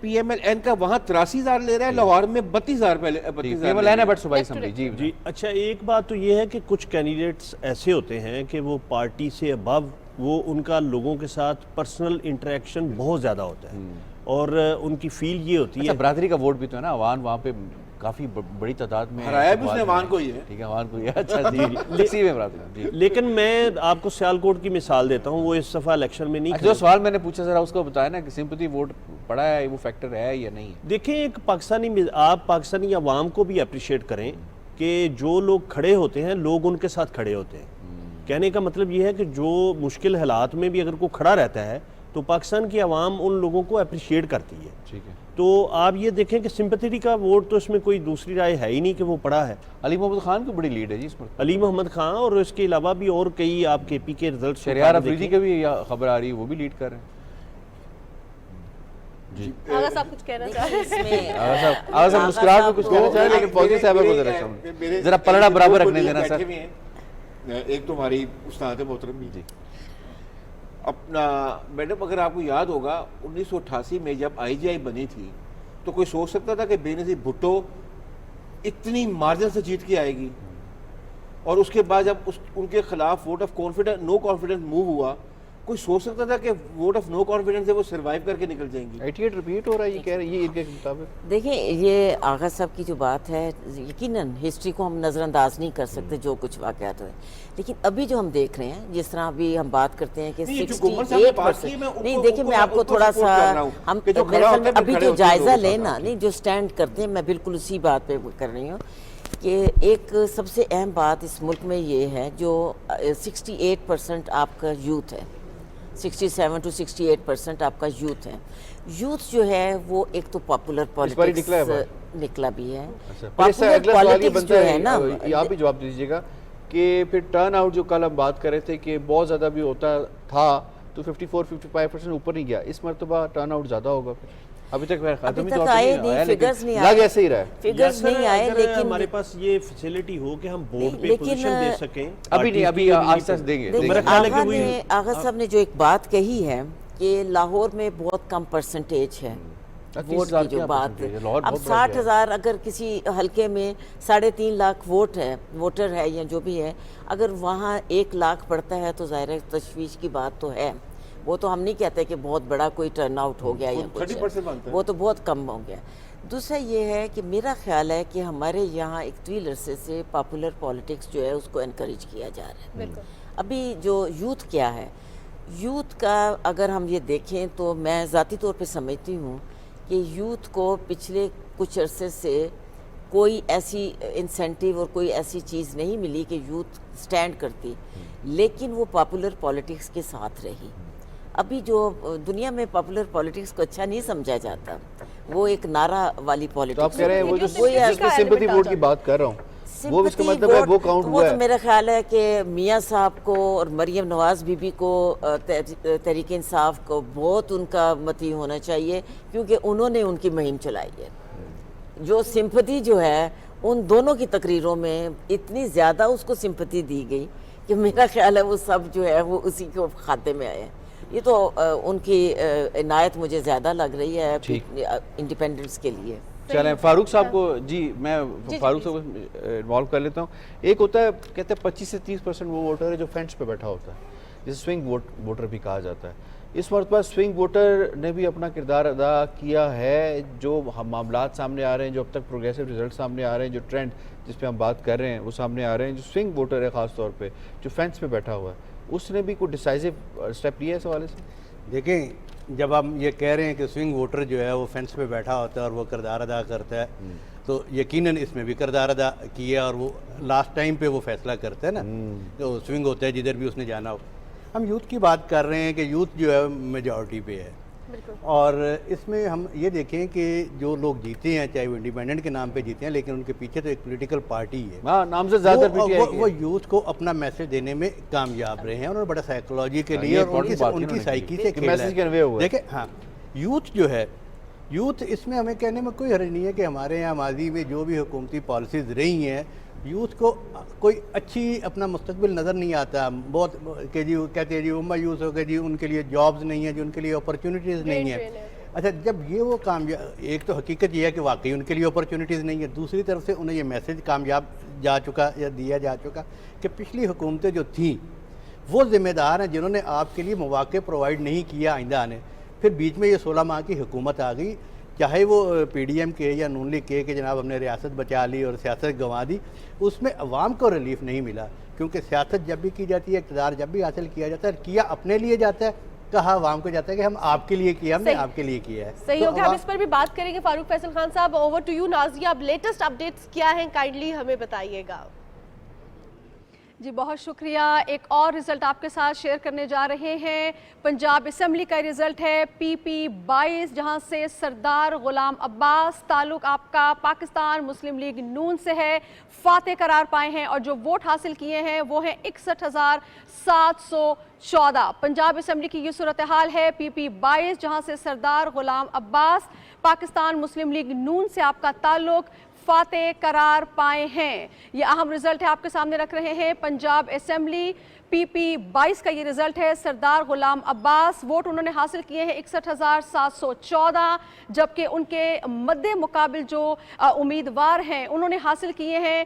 Speaker 4: PMLN का वहाँ 83,000 ले रहा है, लाहौर में 32,000 पहले 32,000 है,
Speaker 2: बट सूबाई असेंबली जी।
Speaker 7: अच्छा एक बात तो ये है कि कुछ कैंडिडेट्स ऐसे होते हैं कि वो पार्टी से अबव वो उनका लोगों के साथ पर्सनल इंटरेक्शन बहुत ज़्यादा होता है और उनकी फील ये होती है।
Speaker 2: अच्छा बरादरी का वोट भी तो है ना, अवान वहाँ पे काफ़ी बड़ी तादाद में
Speaker 4: हराया भी उसने अवान को ही है।
Speaker 2: ठीक है अवान को ही है। अच्छा जी
Speaker 7: लेकिन मैं आपको सियालकोट की मिसाल देता हूँ, वो इस दफ़ा इलेक्शन में नहीं।
Speaker 2: जो सवाल मैंने पूछा जरा उसको बताया ना कि सिंपैथी वोट पड़ा है, वो फैक्टर है या नहीं?
Speaker 7: देखें एक आप पाकिस्तानी अवाम को भी अप्रिशिएट करें कि जो लोग खड़े होते हैं लोग उनके साथ खड़े होते हैं। कहने का मतलब ये है कि जो मुश्किल हालात में भी अगर कोई खड़ा रहता है तो पाकिस्तान की आवाम उन लोगों को अप्रिशिएट करती है।
Speaker 2: ठीक है।
Speaker 7: तो आप ये देखें कि सिंपैथी का वोट तो इसमें कोई दूसरी राय है ही नहीं कि वो पड़ा है।
Speaker 2: अली मोहम्मद खान की बड़ी लीड है जी इसमें।
Speaker 7: अली मोहम्मद खान और इसके अलावा भी और कई आप KP के रिजल्ट
Speaker 2: शरियार अफरीदी के भी खबर आ रही है, वो भी लीड कर रहे हैं जी।
Speaker 1: आगा साहब कुछ कहना चाह रहे हैं?
Speaker 2: आगा साहब मुस्कुराहट में कुछ कहना चाह रहे हैं, लेकिन फौजी साहब को जरा पलड़ा बराबर रखने देना सर।
Speaker 4: एक तो हमारी उस्ताद मोहतरम जी अपना मैडम, अगर आपको याद होगा 1988 में जब IGI बनी थी तो कोई सोच सकता था कि बेनज़ीर भुट्टो इतनी मार्जिन से जीत के आएगी? और उसके बाद जब उनके खिलाफ vote of confidence no confidence move हुआ, कोई सोच सकता था कि वोट ऑफ नो कॉन्फिडेंस से वो सर्वाइव करके निकल जाएंगी?
Speaker 2: 88 रिपीट हो रहा है, ये कह रहे हैं ये इनके मुताबिक।
Speaker 5: देखिए ये आगा साहब की जो बात है, यकीनन हिस्ट्री को हम नज़रअंदाज नहीं कर सकते जो कुछ वाक़यात हुए, लेकिन अभी जो हम देख रहे हैं जिस तरह अभी हम बात करते हैं कि 68% नहीं, देखिए मैं आपको थोड़ा सा हम अभी जो जायज़ा लेना नहीं जो स्टैंड करते हैं, मैं बिल्कुल उसी बात पे कर रही हूँ कि एक सबसे अहम बात इस मुल्क में ये है जो 68% आपका यूथ है, 67 to 68% आपका यूथ है। यूथ जो है वो एक तो पॉपुलर पॉलिटिक्स निकला भी है।
Speaker 2: पर इससे अगला सवाल ये
Speaker 5: पॉलिटिक्स
Speaker 2: बनता
Speaker 5: जो है
Speaker 2: है,
Speaker 5: ना,
Speaker 2: आप भी जवाब दीजिएगा कि फिर टर्न आउट जो कल हम बात कर रहे थे कि बहुत ज़्यादा भी होता था तो 54-55% ऊपर नहीं गया, इस मरतबा टर्न आउट ज़्यादा होगा फिर? अभी तक
Speaker 5: आए नहीं, फिगर्स नहीं आए,
Speaker 2: लग ऐसे ही रहा है,
Speaker 5: फिगर्स नहीं आए, लेकिन
Speaker 7: हमारे पास ये फैसिलिटी हो कि हम बोर्ड पे
Speaker 5: लेकिन,
Speaker 7: पोजीशन दे सकें।
Speaker 2: अभी नहीं, अभी आस्ते आस्ते देंगे।
Speaker 5: देखिए,
Speaker 7: मेरा ख्याल है कि वही
Speaker 5: आगा साहब ने जो एक बात कही है कि लाहौर में बहुत कम परसेंटेज है वोट की, जो बात अब 60,000 अगर किसी हलके में 3.5 लाख वोटर है या जो भी है, अगर वहाँ 1 लाख पड़ता है तो ज़ाहिर है तशवीश की बात तो है। वो तो हम नहीं कहते कि बहुत बड़ा कोई टर्न आउट हो गया या कुछ है, वो तो बहुत कम हो गया। दूसरा ये है कि मेरा ख्याल है कि हमारे यहाँ एक तवील अरसे से पॉपुलर पॉलिटिक्स जो है उसको इनकरेज किया जा रहा है। अभी जो यूथ क्या है, यूथ का अगर हम ये देखें तो मैं ज़ाती तौर पे समझती हूँ कि यूथ को पिछले कुछ अरसे से कोई ऐसी इंसेंटिव और कोई ऐसी चीज़ नहीं मिली कि यूथ स्टैंड करती, लेकिन वो पॉपुलर पॉलिटिक्स के साथ रही। अभी जो दुनिया में पॉपुलर पॉलिटिक्स को अच्छा नहीं समझा जाता, वो एक नारा वाली पॉलिटिक्स।
Speaker 2: तो आप कह रहे हैं वो जो सिंपैथी वोट की बात कर रहा हूँ, वो इसका मतलब है वो काउंट हुआ है।
Speaker 5: तो मेरा ख्याल है कि मियाँ साहब को और मरियम नवाज बीबी को, तहरीक इंसाफ को बहुत उनका मती होना चाहिए, क्योंकि उन्होंने उनकी मुहिम चलाई है। जो सिंपैथी जो है उन दोनों की तकरीरों में इतनी ज़्यादा उसको सिंपैथी दी गई कि मेरा ख्याल है वो सब जो है वो उसी के खाते में आए। ये तो उनकी इनायत मुझे ज़्यादा लग रही है इंडिपेंडेंस के लिए।
Speaker 2: चलें फारूक साहब को, जी मैं फारूक साहब को इन्वॉल्व कर लेता हूँ। एक होता है, कहते हैं 25 से 30% वो वोटर है जो फेंस पे बैठा होता है, जिसे स्विंग वोटर भी कहा जाता है। इस मरतबा स्विंग वोटर ने भी अपना किरदार अदा किया है। जो मामलात सामने आ रहे हैं, जो अब तक प्रोग्रेसिव रिजल्ट सामने आ रहे हैं, जो ट्रेंड जिस पे हम बात कर रहे हैं वो सामने आ रहे हैं, जो स्विंग वोटर है ख़ास तौर पे जो फेंस पे बैठा हुआ है, उसने भी कोई डिसाइसिव स्टेप लिया है इस हवाले से?
Speaker 6: देखें, जब हम ये कह रहे हैं कि स्विंग वोटर जो है वो फेंस पे बैठा होता है और वो किरदार अदा करता है, तो यकीनन इसमें भी किरदार अदा किया और वो लास्ट टाइम पे वो फैसला करता है ना, तो स्विंग होता है जिधर भी उसने जाना हो। हम यूथ की बात कर रहे हैं कि यूथ जो है मेजॉरिटी पे है, और इसमें हम ये देखें कि जो लोग जीते हैं, चाहे वो इंडिपेंडेंट के नाम पे जीते हैं, लेकिन उनके पीछे तो एक पॉलिटिकल पार्टी है,
Speaker 2: नाम से ज़्यादा
Speaker 6: वो यूथ को अपना मैसेज देने में कामयाब रहे हैं। उन्होंने बड़ा साइकोलॉजी के लिए और उनकी साइकी से खेला है। देखें, हाँ, यूथ जो है, यूथ इसमें हमें कहने में कोई हर्ज नहीं है कि हमारे यहाँ माजी में जो भी हुकूमती पॉलिसीज़ रही हैं, यूथ को कोई अच्छी अपना मुस्तकबिल नज़र नहीं आता। बहुत कि जी कहते हैं जी उम्मा यूथ हो गए जी, उनके लिए जॉब्स नहीं है, जी उनके लिए अपॉर्चुनिटीज़ नहीं है। अच्छा, जब ये वो कामयाब, एक तो हकीकत ये है कि वाकई उनके लिए अपॉर्चुनिटीज़ नहीं है, दूसरी तरफ से उन्हें ये मैसेज कामयाब जा चुका या दिया जा चुका कि पिछली हुकूमतें जो थीं वो ज़िम्मेदार हैं जिन्होंने आपके लिए मौक़े प्रोवाइड नहीं किया आइंदा आने। फिर बीच में ये 16 माह की हुकूमत आ गई, चाहे वो PDM के या नून लीग के कि जनाब हमने रियासत बचा ली और सियासत गंवा दी, उसमें अवाम को रिलीफ नहीं मिला। क्योंकि सियासत जब भी की जाती है, इक़्तिदार जब भी हासिल किया जाता है, किया अपने लिए जाता है, कहा अवाम को जाता है कि हम आपके लिए किया, हमने आपके लिए किया है।
Speaker 1: सही हो गया, हम इस पर भी बात करेंगे। फारूक फैसल खान साहब, ओवर टू यू। नाज़िया, अब लेटेस्ट अपडेट्स क्या हैं, काइंडली हमें बताइएगा।
Speaker 3: जी बहुत शुक्रिया। एक और रिजल्ट आपके साथ शेयर करने जा रहे हैं। पंजाब असम्बली का रिजल्ट है PP 22, जहां से सरदार गुलाम अब्बास, ताल्लुक आपका पाकिस्तान मुस्लिम लीग नून से है, फातेह करार पाए हैं और जो वोट हासिल किए हैं वो हैं 61,714। पंजाब असम्बली की ये सूरत हाल है। PP 22 जहां से सरदार गुलाम अब्बास, पाकिस्तान मुस्लिम लीग नून से आपका ताल्लुक, फातेह करार पाए हैं। ये अहम रिजल्ट है, आपके सामने रख रहे हैं। पंजाब असेंबली PP 22 का ये रिजल्ट है। सरदार गुलाम अब्बास, वोट उन्होंने हासिल किए हैं 61,714, जबकि उनके मद्दे मुकाबिल जो उम्मीदवार हैं उन्होंने हासिल किए हैं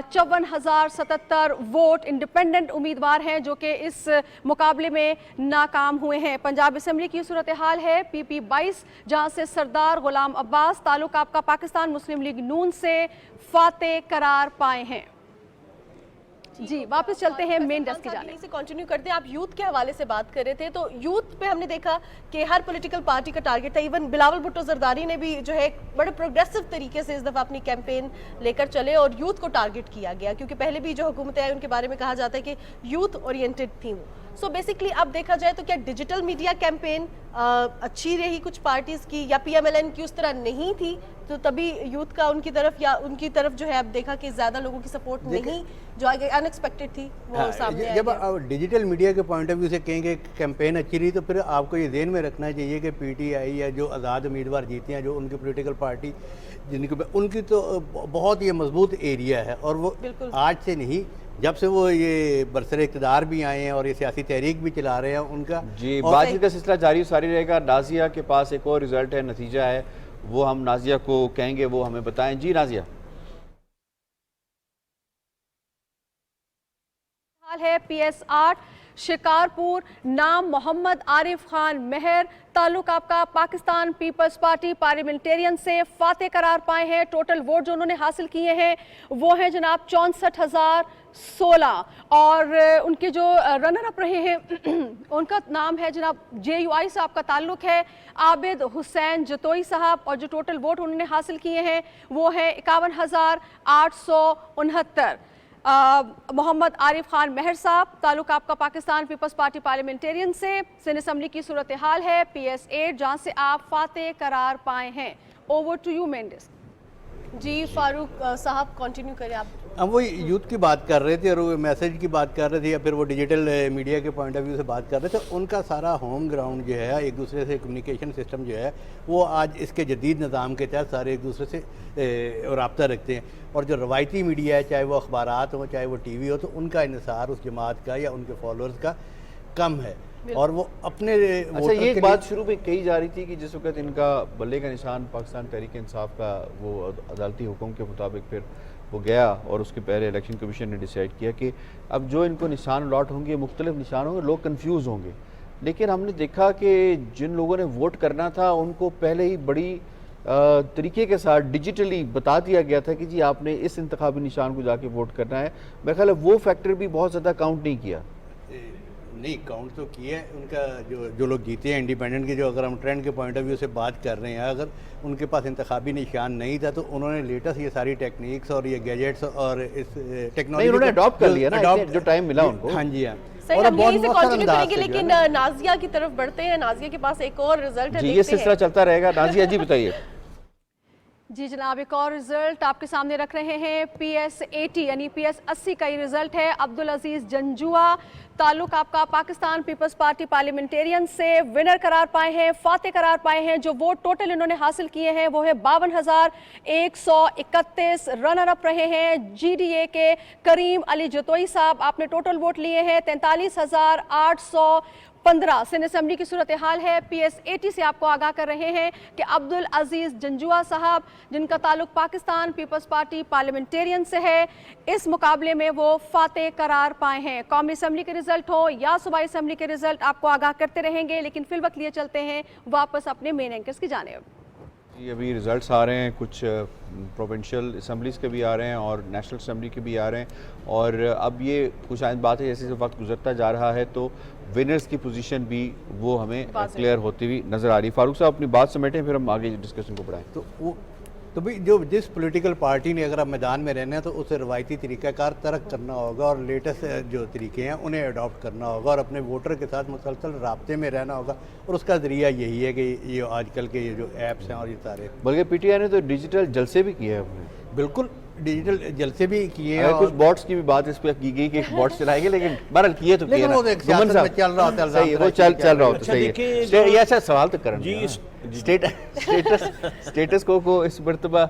Speaker 3: 54,077 वोट। इंडिपेंडेंट उम्मीदवार हैं जो कि इस मुकाबले में नाकाम हुए हैं। पंजाब असेंबली की सूरत हाल है PP 22, जहां से सरदार गुलाम अब्बास, ताल्लुक आपका पाकिस्तान मुस्लिम लीग नून से, फातेह करार पाए हैं। जी वापस चलते हैं मेन डेस्क की जाने।
Speaker 1: से कंटिन्यू करते हैं। आप यूथ के हवाले से बात कर रहे थे, तो यूथ पे हमने देखा कि हर पॉलिटिकल पार्टी का टारगेट था। इवन बिलावल भुट्टो जरदारी ने भी जो है बड़े प्रोग्रेसिव तरीके से इस दफ़ा अपनी कैंपेन लेकर चले और यूथ को टारगेट किया गया, क्योंकि पहले भी जो हुकूमतें आई उनके बारे में कहा जाता है कि यूथ ओरिएंटेड थी वो। सो बेसिकली अब देखा जाए तो क्या डिजिटल मीडिया कैंपेन अच्छी रही कुछ पार्टीज की, या PMLN की उस तरह नहीं थी, तो तभी यूथ का उनकी तरफ या उनकी तरफ जो है अब देखा कि ज्यादा लोगों की सपोर्ट नहीं, जो अनएक्सपेक्टेड थी वो सामने आई
Speaker 6: जब
Speaker 1: है।
Speaker 6: आप डिजिटल मीडिया के पॉइंट ऑफ व्यू से कहेंगे कैंपेन अच्छी रही, तो फिर आपको ये ध्यान में रखना चाहिए कि PTI या जो आज़ाद उम्मीदवार जीते हैं, जो उनकी पॉलिटिकल पार्टी उनकी तो बहुत ही मजबूत एरिया है, और वो आज से नहीं, जब से वो ये बरसर इक़्तिदार भी आए हैं और ये सियासी तहरीक भी चला रहे हैं उनका।
Speaker 2: जी, बातचीत का सिलसिला जारी सारी रहेगा। नाजिया के पास एक और रिजल्ट है, नतीजा है, वो हम नाजिया को कहेंगे वो हमें बताएं। जी नाजिया।
Speaker 3: हाल है PS 8 शिकारपुर, नाम मोहम्मद आरिफ खान मेहर, ताल्लुक आपका पाकिस्तान पीपल्स पार्टी पार्लियामेंटेरियन से फाते करार पाए हैं। टोटल वोट जो उन्होंने हासिल किए हैं वो हैं जनाब 64,016, और उनके जो रनर अप रहे हैं उनका नाम है जनाब JUI से आपका ताल्लुक है, आबिद हुसैन जतोई साहब, और जो टोटल वोट उन्होंने हासिल किए हैं वो है 51,869। मोहम्मद आरिफ खान मेहर साहब, ताल्लुक आपका पाकिस्तान पीपल्स पार्टी पार्लियामेंटेरियन से। सिंध असम्बली की सूरत हाल है PS 8 जहाँ से आप फाते करार पाए हैं। Over to you main desk.
Speaker 1: जी फारूक साहब कंटिन्यू करें आप।
Speaker 6: हम वो यूथ की बात कर रहे थे और वो मैसेज की बात कर रहे थे, या फिर वो डिजिटल मीडिया के पॉइंट ऑफ व्यू से बात कर रहे थे। उनका सारा होम ग्राउंड जो है, एक दूसरे से कम्युनिकेशन सिस्टम जो है, वो आज इसके जदीद निज़ाम के तहत सारे एक दूसरे से रब्ता रखते हैं। और जो रवायती मीडिया है, चाहे वो अखबारात हो, चाहे वो TV हो, तो उनका इन्हिसार उस जमात का या उनके फॉलोअर्स का कम है, और वो अपने
Speaker 2: अच्छा, ये एक बात शुरू में कही जा रही थी कि जिस वक्त इनका बल्ले का निशान पाकिस्तान तहरीक इंसाफ का वो अदालती हुक्म के मुताबिक फिर वो गया, और उसके पहले इलेक्शन कमीशन ने डिसाइड किया कि अब जो इनको निशान अलॉट होंगे, मुख्तलिफ निशान होंगे, लोग कन्फ्यूज़ होंगे। लेकिन हमने देखा कि जिन लोगों ने वोट करना था उनको पहले ही बड़ी तरीके के साथ डिजिटली बता दिया गया था कि जी आपने इस इंतखाबी निशान को जाके वोट करना है। मेरे ख्याल है वो फैक्टर भी बहुत ज़्यादा काउंट नहीं किया।
Speaker 6: नहीं, काउंट तो किया है उनका। जो लोग जीते हैं इंडिपेंडेंट के, जो अगर हम ट्रेंड के पॉइंट ऑफ व्यू से बात कर रहे हैं, अगर उनके पास इंतखाबी निशान नहीं था तो उन्होंने लेटेस्ट ये सारी टेक्निक्स और ये गैजेट्स और इस टेक्नोलॉजी
Speaker 2: उन्होंने अडॉप्ट कर लिया ना, जो टाइम मिला उनको।
Speaker 6: हाँ जी, हाँ।
Speaker 1: सही, हम यहीं से कंटिन्यू करेंगे, लेकिन नाजिया की तरफ बढ़ते हैं। नाजिया के पास एक और रिजल्ट है,
Speaker 2: जी ये सिलसिला चलता रहेगा। नाजिया जी बताइए।
Speaker 3: जी जनाब, एक और रिजल्ट आपके सामने रख रहे हैं। PS 80 यानी PS 80 का ये रिजल्ट है। अब्दुल अजीज जंजुआ, ताल्लुक आपका पाकिस्तान पीपल्स पार्टी पार्लियामेंटेरियन से, विनर करार पाए हैं, फाते करार पाए हैं। जो वोट टोटल इन्होंने हासिल किए हैं वो है 52,131। रनर अप रहे हैं GDA के करीम अली जतोई साहब, आपने टोटल वोट लिए हैं 43,815। सिंध असम्बली की सूरत हाल है। PS 80 से आपको आगाह कर रहे हैं कि अब्दुल अजीज जंजुआ साहब, जिनका ताल्लुक पाकिस्तान पीपल्स पार्टी पार्लियामेंटेरियन से है, इस मुकाबले में वो फाते करार पाए हैं। कौमी असम्बली के रिजल्ट हो या सूबाई असम्बली के रिजल्ट आपको आगाह करते रहेंगे, लेकिन फिल वक्त लिए चलते हैं वापस अपने मेन एंकर्स की जानिब।
Speaker 2: जी अभी रिजल्ट्स आ रहे हैं, कुछ प्रोविंशियल असम्बलीज़ के भी आ रहे हैं और नेशनल असम्बली के भी आ रहे हैं, और अब ये कुछ आइंद बात है, जैसे जैसे वक्त गुजरता जा रहा है तो विनर्स की पोजीशन भी वो हमें क्लियर होती हुई नज़र आ रही है। फारूक साहब अपनी बात समेटें, फिर हम आगे डिस्कशन को बढ़ाएं।
Speaker 6: तो भाई जो जिस पॉलिटिकल पार्टी ने अगर आप मैदान में रहना है तो उसे रवायती तरीक़ाकार तर्क करना होगा और लेटेस्ट जो तरीके हैं उन्हें अडॉप्ट करना होगा, और अपने वोटर के साथ मुसलसल राब्ते में रहना होगा, और उसका ज़रिया यही है कि ये आजकल के ये जो ऐप्स हैं और ये सारे,
Speaker 2: बल्कि PTI ने तो डिजिटल जलसे भी किए हैं अपने।
Speaker 6: बिल्कुल डिजिटल जलसे भी किए हैं।
Speaker 2: कुछ बॉट्स की भी बात इस पर की गई कि बॉट्स चलाएंगे, लेकिन बहरहाल किए तो किए ना।
Speaker 6: वो एक सियासत में चल रहा होता है,
Speaker 2: सही है, वो चल रहा होता है। सही है। ये अच्छा सवाल तो करना
Speaker 7: जी,
Speaker 2: स्टेटस को इस मरतबा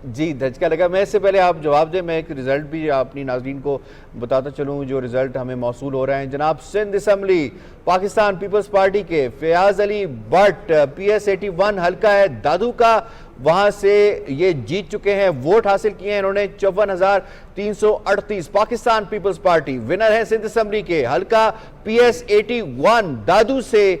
Speaker 2: जी धचका लगा। मैं इससे पहले आप जवाब दें, मैं एक रिज़ल्ट भी अपनी नाज़रीन को बताता चलूँ जो रिज़ल्ट हमें मौसूल हो रहे हैं। जनाब Sindh assembly Pakistan peoples Party के फयाज अली भट्ट, PS 81 हल्का है दादू का, वहां से ये जीत चुके हैं, वोट हासिल किए हैं इन्होंने 54,338। पाकिस्तान पीपल्स पार्टी विनर है सिंध असम्बली के, हल्का PS 81 दादू से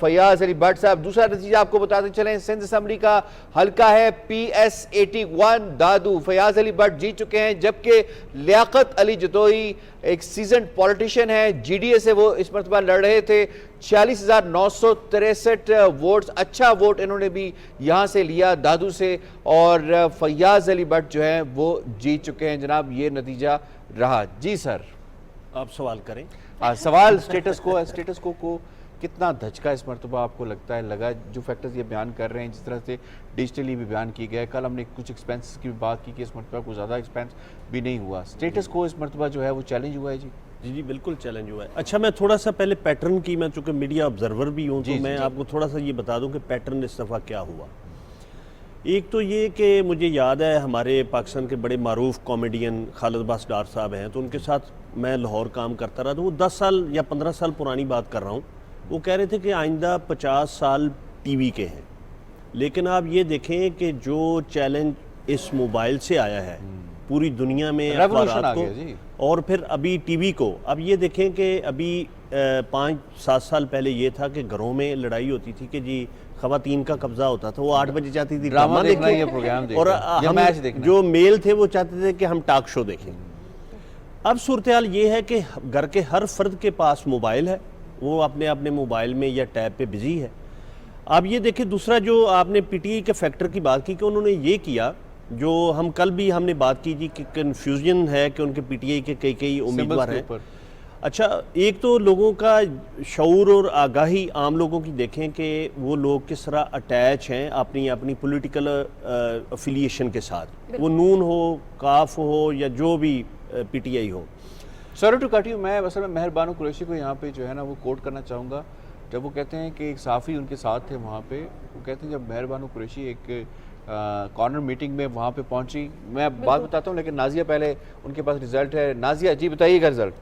Speaker 2: फयाज अली भट्ट साहब। दूसरा नतीजा आपको बताते चलें, सिंध असम्बली का हल्का है PS 81 दादू, फयाज अली भट्ट जीत चुके हैं, जबकि लियाकत अली जतोई एक सीजन पॉलिटिशियन है, GDA से वो इस मरतबा लड़ रहे थे। 46,963 वोट्स, अच्छा वोट इन्होंने भी यहां से लिया दादू से, और फयाज अली भट्ट जो है वो जीत चुके हैं। जनाब ये नतीजा रहा। जी सर।
Speaker 7: आप सवाल करें।
Speaker 2: सवाल स्टेटस को कितना धचका इस मरतबा आपको लगता है लगा, जो फैक्टर्स ये बयान कर रहे हैं, जिस तरह से डिजिटली भी बयान की गया है। कल हमने कुछ एक्सपेंसेस की भी बात की कि इस मरतबा कुछ ज़्यादा एक्सपेंस भी नहीं हुआ, स्टेटस को इस मरतबा जो है वो चैलेंज हुआ है। जी
Speaker 7: बिल्कुल चैलेंज हुआ है। अच्छा, मैं थोड़ा सा पहले पैटर्न की, मैं चूँकि मीडिया ऑब्जर्वर भी हूँ तो मैं आपको थोड़ा सा ये बता दूँ कि पैटर्न इस दफ़ा क्या हुआ। एक तो ये कि मुझे याद है हमारे पाकिस्तान के बड़े मारूफ कॉमेडियन खालिद अब्बास डार साहब हैं, तो उनके साथ मैं लाहौर काम करता रहा, तो वो 10 साल या 15 साल पुरानी बात कर रहा हूँ। वो कह रहे थे कि आइंदा 50 साल टीवी के हैं, लेकिन आप ये देखें कि जो चैलेंज इस मोबाइल से आया है पूरी दुनिया में अखबारात को, और फिर अभी टीवी को, अब ये देखें कि अभी 5-7 साल पहले ये था कि घरों में लड़ाई होती थी कि जी ख़वातीन का कब्जा होता था, वो 8 बजे चाहती थी ड्रामा देखना, ये प्रोग्राम देखना, और हम जो मेल थे वो चाहते थे कि हम टॉक शो देखें। अब सूरत हाल ये है कि घर के हर फर्द के पास मोबाइल है, वो अपने अपने मोबाइल में या टैब पे बिजी है। अब ये देखिए, दूसरा जो आपने पीटीआई के फैक्टर की बात की कि उन्होंने ये किया, जो हम कल भी हमने बात की थी कि कन्फ्यूजन है कि उनके पीटीआई के कई उम्मीदवार हैं। अच्छा, एक तो लोगों का शऊर और आगाही आम लोगों की देखें कि वो लोग किस तरह अटैच हैं अपनी अपनी पॉलिटिकल अफिलिएशन के साथ, वो नून हो, काफ हो या जो भी पीटीआई हो।
Speaker 2: सॉरी टू कट यू, मैं असल में मेहरबानो कुरैशी को यहाँ पे जो है ना वो कोट करना चाहूँगा, जब वो कहते हैं कि एक साफ़ी उनके साथ थे वहाँ पे, वो कहते हैं जब मेहरबानो कुरैशी एक कॉर्नर मीटिंग में वहाँ पे पहुँची, मैं बात बताता हूँ लेकिन नाजिया पहले, उनके पास रिज़ल्ट है। नाजिया जी बताइएगा रिज़ल्ट।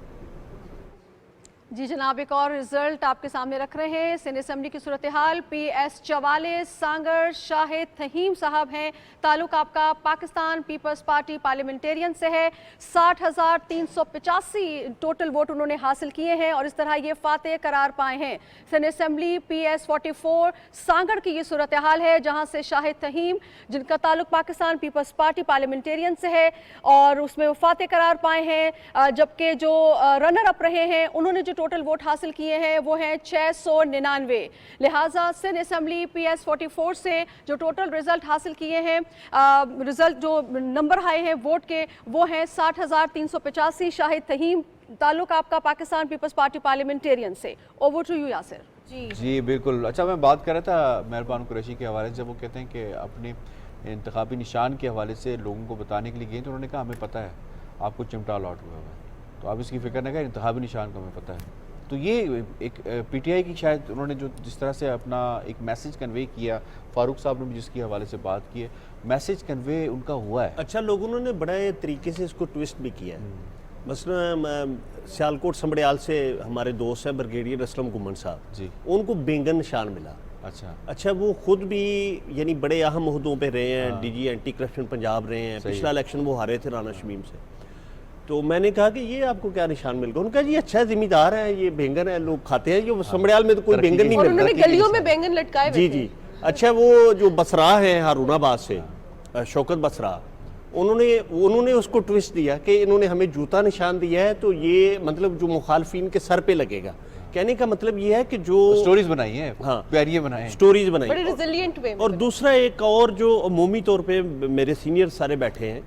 Speaker 3: जी जनाब, एक और रिजल्ट आपके सामने रख रहे हैं। सिंध असेंबली की सूरत हाल, PS 44 सांगर शाहिद तहीम साहब हैं, ताल्लुक आपका पाकिस्तान पीपल्स पार्टी पार्लियामेंटेरियन से है। 60,385 टोटल वोट उन्होंने हासिल किए हैं और इस तरह ये फातेह करार पाए हैं। सिंध असेंबली PS 44 सांगर की ये सूरत हाल है, जहाँ से शाहिद तहीम, जिनका ताल्लुक पाकिस्तान पीपल्स पार्टी पार्लियामेंटेरियन से है, और उसमें वो फातेह करार पाए हैं। जबकि जो रनर अप रहे हैं, उन्होंने जो टोटल वोट हासिल किए हैं वो हैं 699। लिहाजा सिंध असेंबली PS 44 से जो टोटल रिजल्ट हासिल किए हैं, रिजल्ट जो नंबर आए हैं वोट के, वो हैं 60,385। शाहिद तहीम, ताल्लुक आपका पाकिस्तान पीपल्स पार्टी पार्लियामेंटेरियन से। Over to you Yasir.
Speaker 2: जी बिल्कुल। अच्छा, मैं बात कर रहा था मेहरबान कुरैशी के हवाले से, जब वो कहते हैं कि अपने इंतखाबी निशान के हवाले से लोगों को बताने के लिए गए, तो उन्होंने कहा हमें पता है आपको चिमटा अलॉट हुआ है, तो आप इसकी फ़िक्र न करें, इंतखाबी निशान को हमें पता है। तो ये एक पीटीआई की शायद उन्होंने जो जिस तरह से अपना एक मैसेज कन्वे किया, फारूक साहब ने भी जिसकी हवाले से बात की है, मैसेज कन्वे उनका हुआ है।
Speaker 7: अच्छा, लोगों ने बड़े तरीके से इसको ट्विस्ट भी किया है। मसलन सियालकोट समड़ियाल से हमारे दोस्त हैं ब्रिगेडियर असलम गुमन साहब जी, उनको बेंगन निशान मिला। अच्छा, वो खुद भी यानी बड़े अहम ओहदों पे रहे हैं, डीजी एंटी करप्शन पंजाब रहे हैं, पिछला इलेक्शन वो हारे थे राना शमीम से। तो मैंने कहा कि ये आपको क्या निशान मिल गया? उनका जी अच्छा जिम्मेदार है, ये बैंगन है, लोग खाते हैं, जो समड़ियाल में तो कोई बैंगन नहीं मिलता,
Speaker 1: उन्होंने गलियों में बैंगन लटकाए।
Speaker 7: जी। अच्छा, वो जो बसरा है हारूनाबाद से, शौकत बसरा, उन्होंने उसको ट्विस्ट दिया कि इन्होंने हमें जूता निशान दिया है, तो ये मतलब जो मुखालफिन के सर पे लगेगा। कहने का मतलब ये है कि जो
Speaker 2: स्टोरीज बनाई है,
Speaker 7: हाँ
Speaker 2: प्यारी बनाई,
Speaker 7: स्टोरीज बनाई,
Speaker 1: बड़े रिजिलिएंट वे में।
Speaker 7: और दूसरा एक और जो अमूमी तौर पे मेरे सीनियर सारे बैठे हैं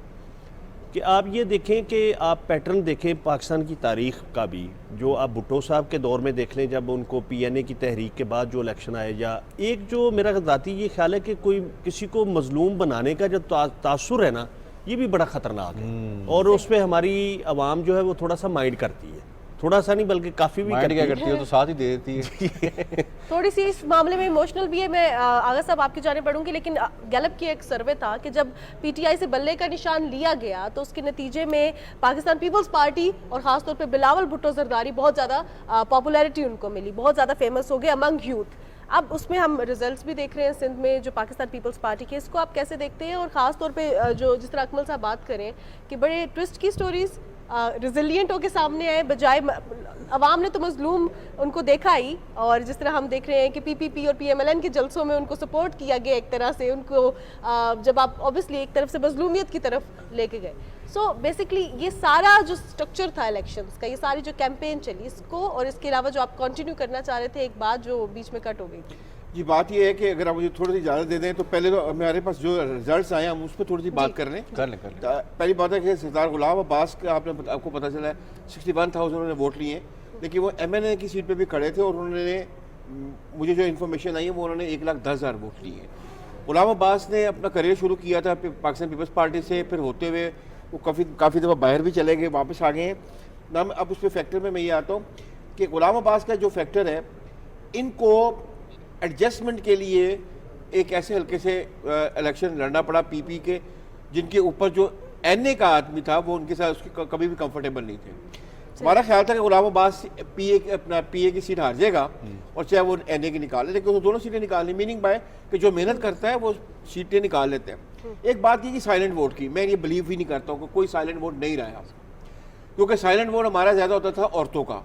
Speaker 7: कि आप ये देखें कि आप पैटर्न देखें पाकिस्तान की तारीख का भी, जो आप भुट्टो साहब के दौर में देख लें, जब उनको PNA की तहरीक के बाद जो इलेक्शन आए, या एक जो मेरा ज़ाती ये ख्याल है कि कोई किसी को मजलूम बनाने का जो तासुर है ना, ये भी बड़ा ख़तरनाक है, और उसमें हमारी आवाम जो है वो थोड़ा सा माइंड करती है, थोड़ा सा नहीं बल्कि काफ़ी भी
Speaker 2: क्या करती है, तो साथ ही दे देती है।
Speaker 1: थोड़ी सी इस मामले में इमोशनल भी है। मैं आगा साहब आपकी जाने पढ़ूंगी, लेकिन गैलप की एक सर्वे था कि जब PTI से बल्ले का निशान लिया गया तो उसके नतीजे में पाकिस्तान पीपल्स पार्टी और ख़ासतौर पे बिलावल भुट्टो जरदारी बहुत ज़्यादा पॉपुलैरिटी उनको मिली, बहुत ज़्यादा फेमस हो गए अमंग यूथ। अब उसमें हम रिजल्ट्स भी देख रहे हैं सिंध में जो पाकिस्तान पीपल्स पार्टी के, इसको आप कैसे देखते हैं? और ख़ास तौर पे जो जिस तरह अकमल साहब बात करें कि बड़े ट्विस्ट की स्टोरीज रिजिलियंट होकर सामने आए, बजाय अवाम ने तो मजलूम उनको देखा ही, और जिस तरह हम देख रहे हैं कि PPP और PMLN के जलसों में उनको सपोर्ट किया गया एक तरह से, उनको जब आप ऑब्वियसली एक तरफ से मजलूमियत की तरफ लेके गए। सो बेसिकली ये सारा जो स्ट्रक्चर था इलेक्शंस का, ये सारी जो कैंपेन चली, इसको और इसके अलावा जो आप कंटिन्यू करना चाह रहे थे, एक बात जो बीच में कट हो गई थी।
Speaker 4: جی بات یہ ہے کہ اگر آپ مجھے تھوڑی سی اجازت دے دیں تو پہلے تو ہمارے پاس جو رزلٹس آئے ہیں ہم اس پہ تھوڑی سی بات کر لیں. پہلی بات ہے کہ سردار غلام عباس کا آپ کو پتہ چلا ہے 61,000 انہوں نے ووٹ لیے ہیں, لیکن وہ ایم این اے کی سیٹ پہ بھی کھڑے تھے اور انہوں نے مجھے جو انفارمیشن آئی ہے وہ انہوں نے 1,10,000 ووٹ لیے ہیں. غلام عباس نے اپنا کریئر شروع کیا تھا پاکستان پیپلز پارٹی سے, پھر ہوتے ہوئے وہ کافی دفعہ باہر بھی چلے گئے, واپس آ گئے ہیں. اب اس پہ فیکٹر میں یہ آتا ہوں کہ غلام عباس کا جو فیکٹر ہے, ان کو ایڈجسٹمنٹ کے لیے ایک ایسے حلقے سے الیکشن لڑنا پڑا پی پی کے, جن کے اوپر جو این اے کا آدمی تھا وہ ان کے ساتھ اس کی کبھی بھی کمفرٹیبل نہیں تھے. ہمارا خیال تھا کہ غلام عباس پی اے کی سیٹ ہار جائے گا اور چاہے وہ این اے کی نکالے, لیکن وہ دونوں سیٹیں نکالنی, میننگ بائی کہ جو محنت کرتا ہے وہ سیٹیں نکال لیتے ہیں. ایک بات یہ کہ سائلنٹ ووٹ کی, میں یہ بلیو ہی نہیں کرتا ہوں کہ کوئی سائلنٹ ووٹ نہیں رہا, کیونکہ سائلنٹ ووٹ ہمارا زیادہ ہوتا تھا عورتوں کا.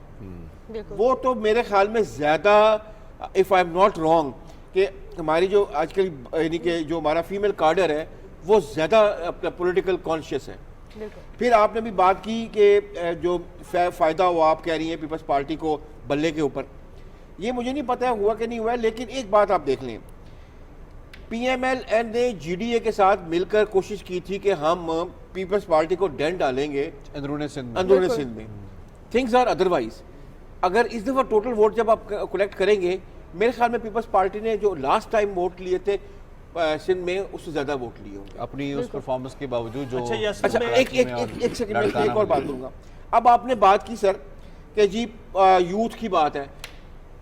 Speaker 4: وہ تو میرے خیال میں زیادہ, if I am not wrong, کہ ہماری جو آج کل یعنی کہ جو ہمارا فیمیل کارڈر ہے وہ زیادہ اپنا پولیٹیکل کانشیس ہے. پھر آپ نے بھی بات کی کہ جو فائدہ ہوا آپ کہہ رہی ہیں پیپلز پارٹی کو بلے کے اوپر, یہ مجھے نہیں پتہ ہوا کہ نہیں ہوا ہے, لیکن ایک بات آپ دیکھ لیں, پی ایم ایل این نے جی ڈی اے کے ساتھ مل کر کوشش کی تھی کہ ہم پیپلز پارٹی کو ڈینٹ ڈالیں گے اندرون سندھ میں. Things are otherwise. اگر اس دفعہ ٹوٹل ووٹ جب آپ کلیکٹ کریں گے, میرے خیال میں پیپلز پارٹی نے جو لاسٹ ٹائم ووٹ لیے تھے سندھ میں اس سے زیادہ ووٹ لیے ہوں گے
Speaker 2: اپنی اس پرفارمنس کے باوجود. جو
Speaker 4: اچھا ایک سیکنڈ میں ایک اور بات دوں گا. اب آپ نے بات کی سر کہ جی یوتھ کی بات ہے,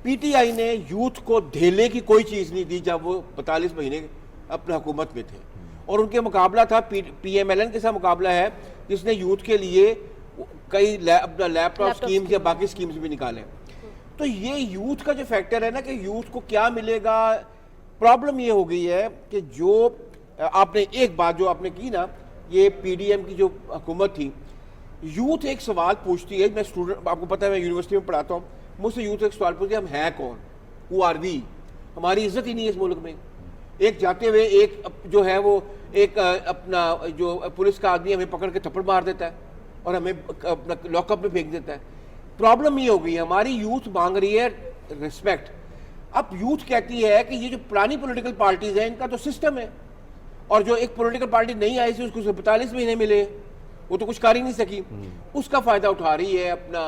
Speaker 4: پی ٹی آئی نے یوتھ کو دھیلے کی کوئی چیز نہیں دی جب وہ 42 مہینے اپنے حکومت میں تھے, اور ان کے مقابلہ تھا پی ایم ایل این کے ساتھ مقابلہ ہے جس نے یوتھ کے لیے کئی اپنا لیپ ٹاپ اسکیمز یا باقی اسکیمز بھی نکالے. تو یہ یوتھ کا جو فیکٹر ہے نا کہ یوتھ کو کیا ملے گا, پرابلم یہ ہو گئی ہے کہ جو آپ نے ایک بات جو آپ نے کی نا, یہ پی ڈی ایم کی جو حکومت تھی, یوتھ ایک سوال پوچھتی ہے, میں اسٹوڈنٹ آپ کو پتہ ہے میں یونیورسٹی میں پڑھاتا ہوں, مجھ سے یوتھ ایک سوال پوچھتی ہے ہم ہیں کون, ہو آر وی, ہماری عزت ہی نہیں ہے اس ملک میں. ایک جاتے ہوئے ایک جو ہے وہ ایک اپنا جو پولیس کا آدمی ہمیں پکڑ کے تھپڑ مار دیتا ہے اور ہمیں اپنا لاک اپ میں پھینک دیتا ہے. پرابلم یہ ہو گئی ہے, ہماری یوتھ مانگ رہی ہے رسپیکٹ. اب یوتھ کہتی ہے کہ یہ جو پرانی پولیٹیکل پارٹیز ہیں ان کا تو سسٹم ہے, اور جو ایک پولیٹیکل پارٹی نہیں آئی تھی اس کو 45 مہینے ملے, وہ تو کچھ کر ہی نہیں سکی, اس کا فائدہ اٹھا رہی ہے اپنا.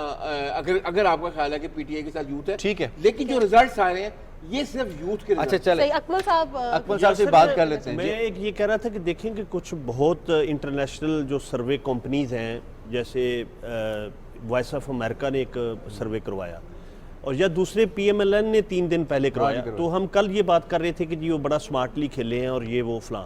Speaker 4: اگر آپ کا خیال ہے کہ پی ٹی آئی کے ساتھ یوتھ ہے, ٹھیک ہے, لیکن جو ریزلٹس آ رہے ہیں یہ صرف یوتھ کے.
Speaker 2: اچھا چلیں
Speaker 1: اکمل صاحب
Speaker 2: سے بات کر لیتے ہیں.
Speaker 7: میں ایک یہ کہہ رہا تھا کہ دیکھیں کہ کچھ بہت انٹرنیشنل جو سروے کمپنیز ہیں, جیسے وائس آف امریکہ نے ایک سروے کروایا, اور یا دوسرے پی ایم ایل این نے 3 دن پہلے کروایا. تو ہم کل یہ بات کر رہے تھے کہ جی وہ بڑا سمارٹلی کھیلے ہیں اور یہ وہ فلاں.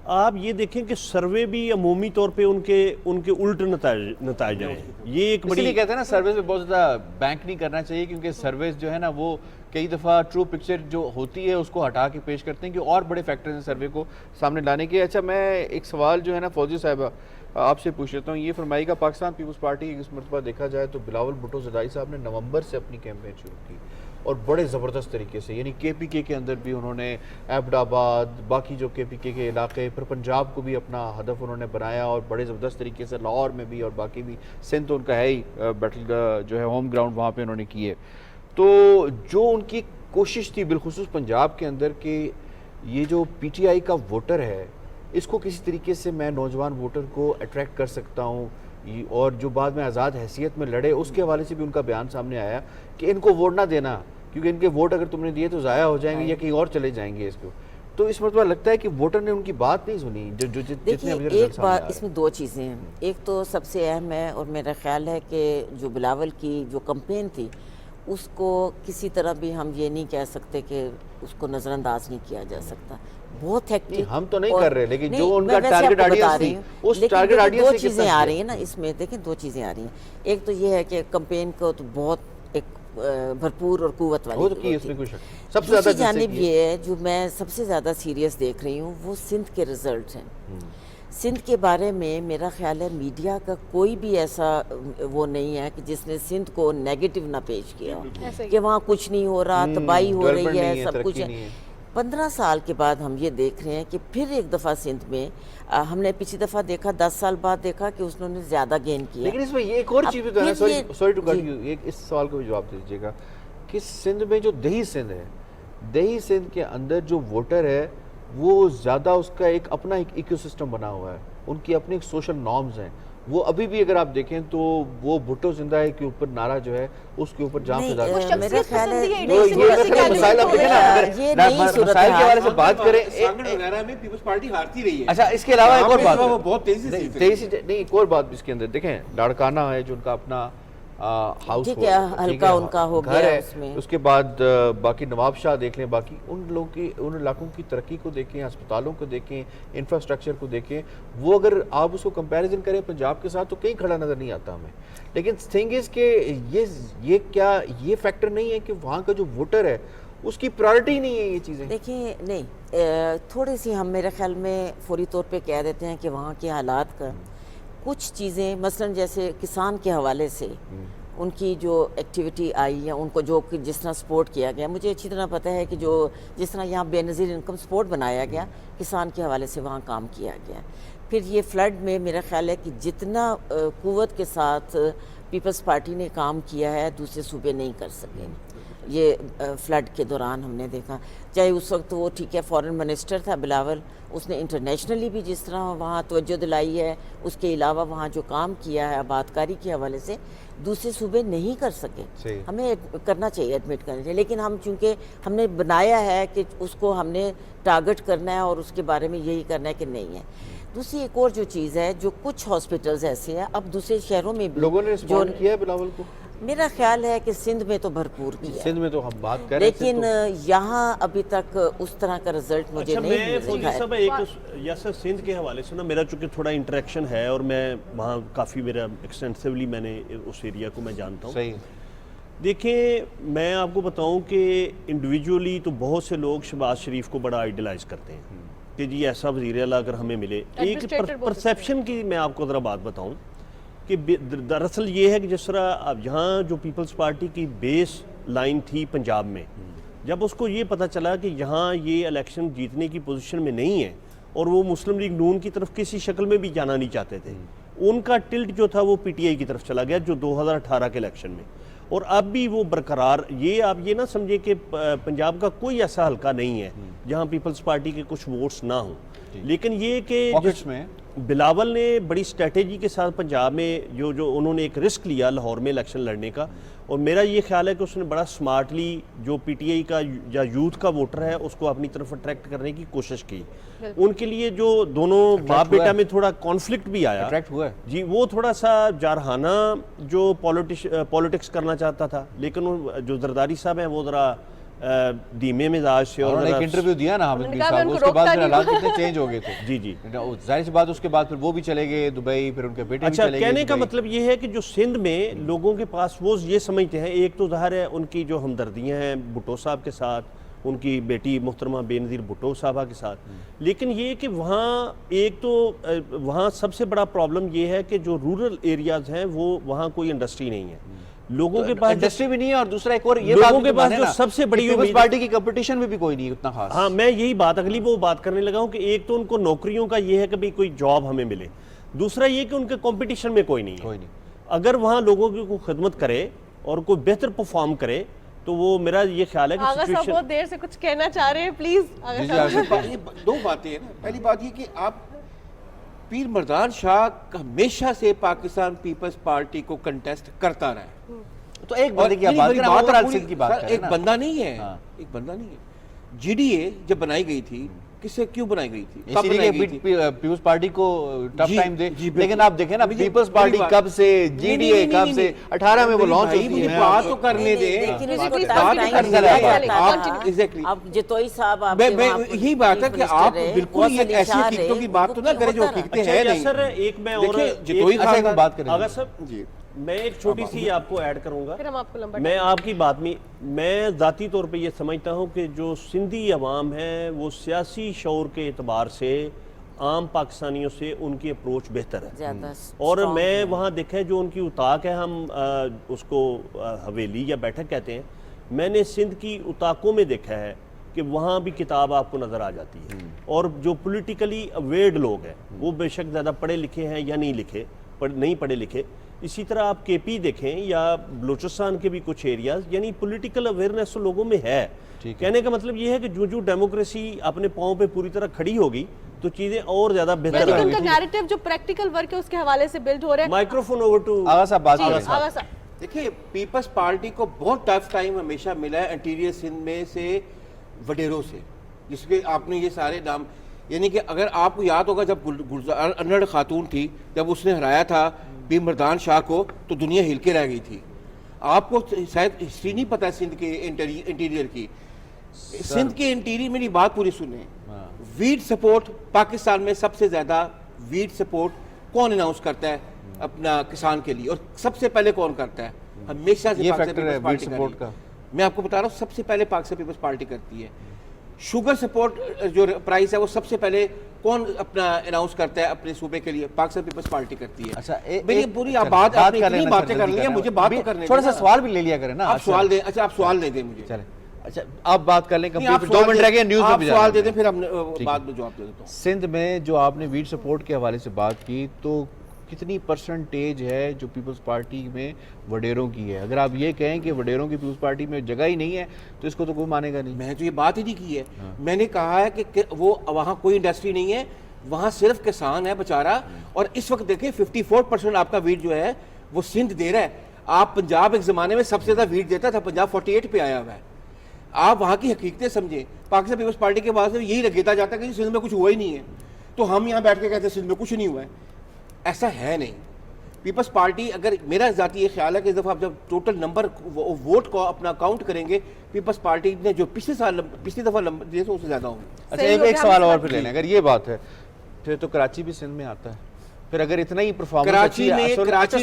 Speaker 7: آپ یہ دیکھیں کہ سروے بھی عمومی طور پہ ان کے الٹ نتائج ہیں. یہ ایک بڑی,
Speaker 2: اس لیے کہتے ہیں نا سروس میں بہت زیادہ بینک نہیں کرنا چاہیے, کیونکہ سروس جو ہے نا وہ کئی دفعہ ٹرو پکچر جو ہوتی ہے اس کو ہٹا کے پیش کرتے ہیں, کہ اور بڑے فیکٹرز ہیں سروے کو سامنے لانے کے. اچھا میں ایک سوال جو ہے نا فوزی صاحبہ آپ سے پوچھ لیتا ہوں, یہ فرمائی گا پاکستان پیپلز پارٹی اس مرتبہ دیکھا جائے تو بلاول بھٹو زدائی صاحب نے نومبر سے اپنی کیمپین شروع کی, اور بڑے زبردست طریقے سے, یعنی کے پی کے اندر بھی انہوں نے ایبٹ آباد, باقی جو کے پی کے علاقے, پھر پنجاب کو بھی اپنا ہدف انہوں نے بنایا, اور بڑے زبردست طریقے سے لاہور میں بھی, اور باقی بھی سندھ تو ان کا ہے ہی بیٹل جو ہے ہوم گراؤنڈ, وہاں پہ انہوں نے کیے. تو جو ان کی کوشش تھی بالخصوص پنجاب کے اندر کہ یہ جو پی ٹی آئی کا ووٹر ہے اس کو کسی طریقے سے میں نوجوان ووٹر کو اٹریکٹ کر سکتا ہوں, اور جو بعد میں آزاد حیثیت میں لڑے اس کے حوالے سے بھی ان کا بیان سامنے آیا کہ ان کو ووٹ نہ دینا, کیونکہ ان کے ووٹ اگر تم نے دیے تو ضائع ہو جائیں گے یا کہیں اور چلے جائیں گے اس کو. تو اس مرتبہ لگتا ہے کہ ووٹر نے ان کی بات نہیں سنی.
Speaker 5: دیکھیے ایک بات اس میں 2 چیزیں ہیں. ایک تو سب سے اہم ہے, اور میرا خیال ہے کہ جو بلاول کی جو کمپین تھی اس کو کسی طرح بھی ہم یہ نہیں کہہ سکتے کہ اس کو نظر انداز نہیں کیا جا سکتا. بہت ہیکٹک,
Speaker 2: ہم تو نہیں کر رہے, لیکن جو ان کا ٹارگٹ آڈینس تھی اس ٹارگٹ آڈینس سے
Speaker 5: 2 چیزیں آ رہی ہیں نا اس میں. دیکھیں 2 چیزیں آ رہی ہیں. ایک تو یہ ہے کہ کمپین کو تو بہت ایک بھرپور اور قوت والی
Speaker 2: سب سے
Speaker 5: دوسری جانب یہ ہے جو میں سب سے زیادہ سیریس دیکھ رہی ہوں وہ سندھ کے رزلٹس ہیں. سندھ کے بارے میں میرا خیال ہے میڈیا کا کوئی بھی ایسا وہ نہیں ہے کہ جس نے سندھ کو نیگیٹو نہ پیش کیا کہ وہاں کچھ نہیں ہو رہا, تباہی ہو رہی ہے, سب کچھ ہے. 15 سال کے بعد ہم یہ دیکھ رہے ہیں کہ پھر ایک دفعہ سندھ میں ہم نے پچھلی دفعہ دیکھا 10 سال بعد دیکھا کہ انہوں نے زیادہ گین کیا.
Speaker 2: لیکن اس میں یہ ایک اور چیز بھی تو ہے, سوری ٹو کٹ یو, اس سوال کو بھی جواب دیجیے گا کہ سندھ میں جو دیہی سندھ ہے دیہی سندھ کے اندر جو ووٹر ہے وہ زیادہ اس کا ایک اپنا ایک ایکو سسٹم بنا ہوا ہے, ان کی اپنی ایک سوشل نارمز ہیں. وہ ابھی بھی اگر آپ دیکھیں تو وہ بھٹو زندہ ہے کے اوپر نعرہ جو ہے اس کے اوپر جان فضا
Speaker 5: نہیں، میرا خیال ہے
Speaker 2: مسائل آپ دیکھیں نا, اگر مسائل کے حوالے سے بات کریں
Speaker 4: وغیرہ میں پیپلز پارٹی ہارتی رہی ہے.
Speaker 2: اچھا اس کے علاوہ ایک اور بات
Speaker 4: وہ بہت تیزی سے
Speaker 2: نہیں, ایک اور بات اس کے اندر دیکھیں, لاڑکانہ ہے جو ان کا اپنا ہاؤس
Speaker 5: ٹھیک ہے، ہلکا ان کا ہو
Speaker 2: گھر
Speaker 5: گیا
Speaker 2: ہے,
Speaker 5: اس میں.
Speaker 2: اس کے بعد باقی نواب شاہ دیکھ لیں, باقی ان لوگوں کی ان علاقوں کی ترقی کو دیکھیں, ہسپتالوں کو دیکھیں, انفراسٹرکچر کو دیکھیں, وہ اگر آپ اس کو کمپیریزن کریں پنجاب کے ساتھ تو کہیں کھڑا نظر نہیں آتا ہمیں. لیکن تھنگ از کہ یہ کیا یہ فیکٹر نہیں ہے کہ وہاں کا جو ووٹر ہے اس کی پرائرٹی نہیں ہے یہ چیزیں.
Speaker 5: دیکھیں نہیں، تھوڑی سی ہم میرے خیال میں فوری طور پہ کہہ دیتے ہیں کہ وہاں کے حالات کا کچھ چیزیں مثلا جیسے کسان کے حوالے سے ان کی جو ایکٹیویٹی آئی یا ان کو جو جس طرح سپورٹ کیا گیا, مجھے اچھی طرح پتہ ہے کہ جو جس طرح یہاں بے نظیر انکم سپورٹ بنایا گیا کسان کے حوالے سے وہاں کام کیا گیا. پھر یہ فلڈ میں میرا خیال ہے کہ جتنا قوت کے ساتھ پیپلز پارٹی نے کام کیا ہے دوسرے صوبے نہیں کر سکے. یہ فلڈ کے دوران ہم نے دیکھا, چاہے اس وقت وہ ٹھیک ہے فورن منسٹر تھا بلاول, اس نے انٹرنیشنلی بھی جس طرح وہاں توجہ دلائی ہے, اس کے علاوہ وہاں جو کام کیا ہے آبادکاری کے حوالے سے دوسرے صوبے نہیں کر سکے. ہمیں کرنا چاہیے, ایڈمٹ کرنا چاہیے, لیکن ہم چونکہ ہم نے بنایا ہے کہ اس کو ہم نے ٹارگٹ کرنا ہے اور اس کے بارے میں یہی کرنا ہے کہ نہیں ہے. دوسری ایک اور جو چیز ہے, جو کچھ ہاسپٹلز ایسے ہیں اب دوسرے شہروں میں بھی
Speaker 2: لوگوں نے رسپونڈ کیا ہے بلاول کو,
Speaker 5: میرا خیال ہے کہ سندھ میں تو بھرپور کیا,
Speaker 2: سندھ میں تو ہم بات کر رہے ہیں,
Speaker 5: لیکن یہاں ابھی تک اس طرح کا رزلٹ مجھے نہیں
Speaker 7: ملا. یاسر سندھ کے حوالے سے نا میرا چونکہ تھوڑا انٹریکشن ہے اور میں وہاں کافی میرا ایکسٹینسولی میں نے اس ایریا کو میں جانتا ہوں.
Speaker 2: صحیح.
Speaker 7: دیکھیں میں آپ کو بتاؤں کہ انڈیویجولی تو بہت سے لوگ شہباز شریف کو بڑا آئیڈیلائز کرتے ہیں کہ جی ایسا وزیر اعلیٰ اگر ہمیں ملے. ایک پرسیپشن کی میں آپ کو ذرا بات بتاؤں کہ دراصل یہ ہے کہ جس طرح اب یہاں جو پیپلز پارٹی کی بیس لائن تھی پنجاب میں, جب اس کو یہ پتہ چلا کہ یہاں یہ الیکشن جیتنے کی پوزیشن میں نہیں ہے اور وہ مسلم لیگ نون کی طرف کسی شکل میں بھی جانا نہیں چاہتے تھے, ان کا ٹلٹ جو تھا وہ پی ٹی آئی کی طرف چلا گیا جو 2018 کے الیکشن میں, اور اب بھی وہ برقرار. یہ آپ یہ نہ سمجھے کہ پنجاب کا کوئی ایسا حلقہ نہیں ہے جہاں پیپلز پارٹی کے کچھ ووٹس نہ ہوں, لیکن یہ کہ بلاول نے بڑی اسٹریٹجی کے ساتھ پنجاب میں جو انہوں نے ایک رسک لیا لاہور میں الیکشن لڑنے کا, اور میرا یہ خیال ہے کہ اس نے بڑا سمارٹلی جو پی ٹی آئی کا یا یوتھ کا ووٹر ہے اس کو اپنی طرف اٹریکٹ کرنے کی کوشش کی. ان کے لیے جو دونوں باپ بیٹا میں تھوڑا کانفلکٹ بھی آیا جی, وہ تھوڑا سا جارحانہ جو پولیٹکس کرنا چاہتا تھا, لیکن جو زرداری صاحب ہیں وہ ذرا دھیمے مزاج سے, اور
Speaker 2: ایک انٹرویو دیا نا حامد میر صاحب کو, اس کے بعد پھر حالات کتنے چینج ہو گئے تھے. جی جی ظاہر سی بات, اس کے بعد پھر وہ بھی چلے گئے دبئی, پھر ان کے بیٹے بھی چلے گئے.
Speaker 7: اچھا, کہنے کا مطلب یہ ہے کہ جو سندھ میں لوگوں کے پاس وہ یہ سمجھتے ہیں, ایک تو ظاہر ہے ان کی جو ہمدردیاں ہیں بھٹو صاحب کے ساتھ, ان کی بیٹی محترمہ بے نظیر بھٹو صاحبہ کے ساتھ, لیکن یہ کہ وہاں ایک تو وہاں سب سے بڑا پرابلم یہ ہے کہ جو رورل ایریاز ہیں وہ وہاں کوئی انڈسٹری نہیں ہے, لوگوں کے پاس
Speaker 2: انڈسٹری بھی نہیں ہے, اور دوسرا ایک اور یہ
Speaker 7: لوگوں کے پاس جو سب سے بڑی
Speaker 2: پیپلز پارٹی کی کمپٹیشن میں بھی کوئی نہیں اتنا خاص.
Speaker 7: ہاں, میں یہی بات اگلی وہ بات کرنے لگا ہوں کہ ایک تو ان کو نوکریوں کا یہ ہے کہ بھئی کوئی جاب ہمیں ملے, دوسرا یہ کہ ان کے کمپٹیشن میں کوئی نہیں ہے. اگر وہاں لوگوں کی کوئی خدمت کرے اور کوئی بہتر پرفارم کرے تو وہ میرا یہ خیال ہے کہ
Speaker 1: آغا صاحب بہت دیر سے کچھ کہنا چاہ رہے ہیں, پلیز.
Speaker 4: دو باتیں ہیں نا, پہلی بات یہ کہ آپ پیر مردان شاہ ہمیشہ سے پاکستان پیپلز پارٹی کو کنٹیسٹ کرتا رہا ہے,
Speaker 2: تو ایک بندے کی بات کریں, اوورال سندھ کی بات کریں,
Speaker 4: ایک بندہ نہیں ہے, ایک بندہ نہیں ہے. جی ڈی اے جب بنائی گئی تھی کس سے کیوں بنائی گئی تھی,
Speaker 2: اسی لیے پیپلز پارٹی کو ٹف ٹائم دے, لیکن آپ دیکھیں نا پیپلز پارٹی کب سے, جی ڈی اے کب سے, 18 میں وہ لانچ ہوئی.
Speaker 4: مجھے بات تو کرنے دیں,
Speaker 5: اب جتوئی صاحب آپ
Speaker 4: یہی بات ہے کہ آپ بالکل ایک ایسی حقیقتوں کی بات تو نہ کریں جو حقیقتیں ہیں نہیں.
Speaker 7: سر ایک میں اور
Speaker 4: جتوئی خان کی بات کریں.
Speaker 7: آغا صاحب میں ایک چھوٹی سی آپ کو ایڈ کروں گا, میں آپ کی بات میں ذاتی طور پہ یہ سمجھتا ہوں کہ جو سندھی عوام ہے وہ سیاسی شعور کے اعتبار سے عام پاکستانیوں سے ان کی اپروچ بہتر ہے, اور میں وہاں دیکھا جو ان کی اتاق ہے, ہم اس کو حویلی یا بیٹھک کہتے ہیں, میں نے سندھ کی اتاقوں میں دیکھا ہے کہ وہاں بھی کتاب آپ کو نظر آ جاتی ہے, اور جو پولیٹیکلی اویئرڈ لوگ ہیں وہ بے شک زیادہ پڑھے لکھے ہیں یا نہیں پڑھے لکھے, इसी तरह आप केपी देखें या बलूचिस्तान के भी कुछ एरियाज, यानी पॉलिटिकल अवेयरनेस तो लोगों में है। कहने का मतलब ये है कि जो डेमोक्रेसी अपने पाँव पे पूरी तरह खड़ी होगी तो चीजें और ज्यादा बेहतर
Speaker 1: लेकिन
Speaker 7: होंगी।
Speaker 1: उनका नैरेटिव जो प्रैक्टिकल वर्क है उसके हवाले से बिल्ड हो रहा है।
Speaker 7: माइक्रोफोन ओवर टू
Speaker 2: आगा साहब बात
Speaker 1: जी,
Speaker 2: करें।
Speaker 1: आगा साहब।
Speaker 4: देखिए, पीपल्स पार्टी को बहुत टफ टाइम हमेशा मिला है इंटीरियर सिंध में से वडेरों से, जिसके आपने ये सारे नाम, यानी कि अगर आपको याद होगा जब गुलजार अनड़ खातून थी, जब उसने हराया था भीमरदान शाह को तो दुनिया हिल के रह गई थी। आपको शायद हिस्ट्री नहीं पता सिंध के इंटीरियर की। सिंध के इंटीरियर, मेरी बात पूरी सुने, वीट सपोर्ट पाकिस्तान में सबसे ज़्यादा वीट सपोर्ट कौन अनाउंस करता है अपना किसान के लिए, और सबसे पहले कौन करता है? हमेशा से
Speaker 2: ये
Speaker 4: पाकिस्तान
Speaker 2: फैक्टर है
Speaker 4: पीपल्स पार्टी
Speaker 2: वीट सपोर्ट का।
Speaker 4: मैं आपको बता रहा हूँ, सबसे पहले पाकिस्तान पीपल्स पार्टी करती है। शुगर सपोर्ट जो प्राइस है वो सबसे पहले कौन अपना अनाउंस करता है अपने सूबे के लिए? पाकिस्तान पीपल्स पार्टी करती है।
Speaker 2: अच्छा,
Speaker 4: मेरी पूरी आप बात, आपने इतनी बातें कर ली है, मुझे बात तो करने
Speaker 2: थोड़ा सा
Speaker 4: दें ना।
Speaker 2: सवाल भी ले लिया करें ना।
Speaker 4: आप सवाल दें। अच्छा, आप सवाल दे दें मुझे।
Speaker 2: चले, अच्छा आप बात कर लें,
Speaker 4: नहीं, आप
Speaker 2: कंप्लीट 2 मिनट रह गए, न्यूज़ में
Speaker 4: आप
Speaker 2: भी
Speaker 4: सवाल
Speaker 2: जाना
Speaker 4: दे
Speaker 2: है।
Speaker 4: दें, फिर हम बाद में जवाब दे देता हूँ।
Speaker 2: सिंध में जो आपने वीट सपोर्ट के हवाले से बात की, तो कितनी परसेंटेज है जो पीपल्स पार्टी में वडेरों की है? अगर आप ये कहें कि वडेरों की पीपल्स पार्टी में जगह ही नहीं है तो इसको तो कोई मानेगा नहीं।
Speaker 4: मैं तो ये बात ही नहीं की है। मैंने कहा है कि वो वहाँ कोई इंडस्ट्री नहीं है, वहाँ सिर्फ किसान है बेचारा। और इस वक्त देखें 54% आपका वीट जो है वो सिंध दे रहा है। आप पंजाब एक ज़माने में सबसे ज़्यादा वीट देता था, पंजाब 48 पे आया हुआ है। आप वहाँ की हकीकतें समझें। पाकिस्तान पीपल्स पार्टी के बाद से यही लगेता जाता है कि सिंध में कुछ हुआ ही नहीं है, तो हम यहाँ बैठ के कहते हैं सिंध में कुछ नहीं हुआ है। ऐसा है नहीं। पीपल्स पार्टी, अगर मेरा ज़ाती ये ख्याल है कि इस दफ़ा आप जब टोटल नंबर वोट को अपना काउंट करेंगे, पीपल्स पार्टी ने जो पिछली दफ़ा नंबर दिए थे उससे ज़्यादा होंगे।
Speaker 2: अच्छा,
Speaker 1: सही हो
Speaker 2: एक
Speaker 1: गया,
Speaker 2: सवाल
Speaker 1: हम
Speaker 2: और
Speaker 1: समझ
Speaker 2: फिर लेने, अगर ये बात है फिर तो कराची भी सिंध में आता है। फिर अगर इतना ही परफॉर्मेंस
Speaker 4: कराची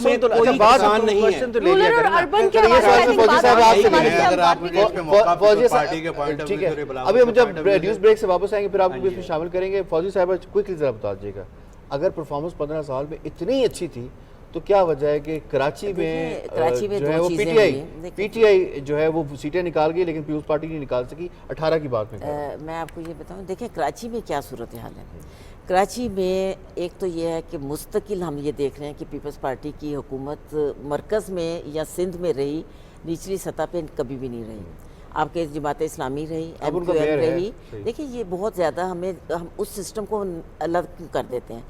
Speaker 4: में कोई किसान नहीं है।
Speaker 2: तो ले लिया
Speaker 1: रूरल और
Speaker 2: करें ना।
Speaker 1: अर्बन के
Speaker 2: चलिए, ये
Speaker 1: हवाले
Speaker 2: सवाल
Speaker 1: से
Speaker 2: फौजी
Speaker 1: बात
Speaker 2: साहब आपसे
Speaker 1: करने
Speaker 2: ले
Speaker 1: के
Speaker 2: लें।
Speaker 1: बाद
Speaker 6: अगर
Speaker 1: हम
Speaker 6: आप
Speaker 1: बात
Speaker 6: मुझे इस पे मौका दे
Speaker 2: फौजी
Speaker 6: तो
Speaker 2: साहब,
Speaker 6: पार्टी के पॉइंट ऑफ
Speaker 2: ठीक
Speaker 6: व्यू
Speaker 2: है,
Speaker 6: से रिलाव
Speaker 2: अभी हम
Speaker 6: के
Speaker 2: जब
Speaker 6: point of view
Speaker 2: न्यूज़
Speaker 6: से-
Speaker 2: ब्रेक से वापस आएंगे फिर आपको भी इसमें शामिल करेंगे। फौजी साहब क्विकली ज़रा बता दीजिएगा, अगर परफॉर्मेंस 15 साल में इतनी अच्छी थी तो क्या वजह है कि कराची में
Speaker 5: कराची में
Speaker 2: जो
Speaker 5: दो
Speaker 2: है वो
Speaker 5: चीज़ें
Speaker 2: पीटीआई
Speaker 5: हुई।
Speaker 2: पीटीआई जो है वो सीटें निकाल गई, लेकिन पीपल्स पार्टी नहीं निकाल सकी। 18 की बात में कह रहा हूं।
Speaker 5: मैं आपको ये बताऊं, देखिए कराची में क्या सूरत हाल है। कराची में एक तो ये है कि मुस्तकिल हम ये देख रहे हैं कि पीपल्स पार्टी की हुकूमत मरकज़ में या सिंध में रही, निचली सतह पे कभी भी नहीं रही। आपके जमात इस्लामी रही,
Speaker 2: अब उनका
Speaker 5: MQM
Speaker 2: मेयर है,
Speaker 5: रही।
Speaker 2: सही।
Speaker 5: देखिए ये बहुत ज़्यादा हम उस सिस्टम को अलग कर देते हैं।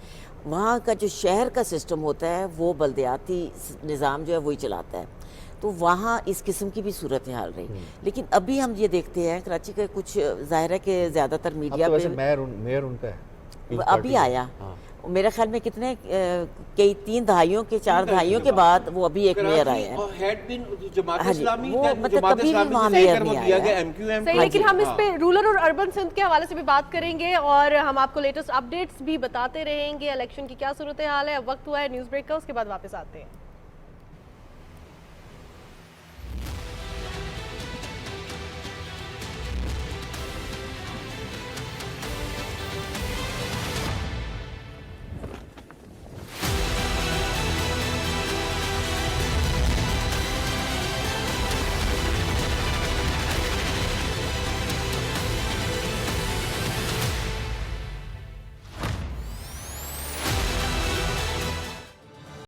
Speaker 5: वहाँ का जो शहर का सिस्टम होता है वो बल्दियाती निज़ाम जो है वही चलाता है, तो वहाँ इस किस्म की भी सूरत हाल रही। लेकिन अभी हम ये देखते हैं कराची के कुछ, ज़ाहिर है कि ज़्यादातर
Speaker 2: अब
Speaker 5: मीडिया
Speaker 2: तो वैसे
Speaker 5: पे
Speaker 2: मेयर उनका है People's
Speaker 5: अभी
Speaker 2: Party का।
Speaker 5: आया।
Speaker 2: हाँ।
Speaker 5: मेरे ख्याल में कितने कई 3 दहाइयों के 4 दहाइयों के बाद वो अभी एक मेयर आया है।
Speaker 4: जमात
Speaker 5: हाँ जी,
Speaker 4: इस्लामी
Speaker 5: वो मतलब
Speaker 4: जमात
Speaker 5: कभी भी
Speaker 4: इस्लामी
Speaker 5: वहाँ
Speaker 4: से लेकर
Speaker 5: मेयर
Speaker 4: वो
Speaker 5: नहीं
Speaker 4: दिया
Speaker 5: आया
Speaker 4: गया
Speaker 5: है।
Speaker 4: MQM
Speaker 1: सही,
Speaker 4: को।
Speaker 1: लेकिन हम इस
Speaker 4: हाँ।
Speaker 1: पे रूरल और अर्बन सिंध के हवाले से भी बात करेंगे और हम आपको लेटेस्ट अपडेट्स भी बताते रहेंगे। इलेक्शन की क्या सूरत हाल है। अब वक्त हुआ है न्यूज़ ब्रेक का, उसके बाद वापस आते हैं।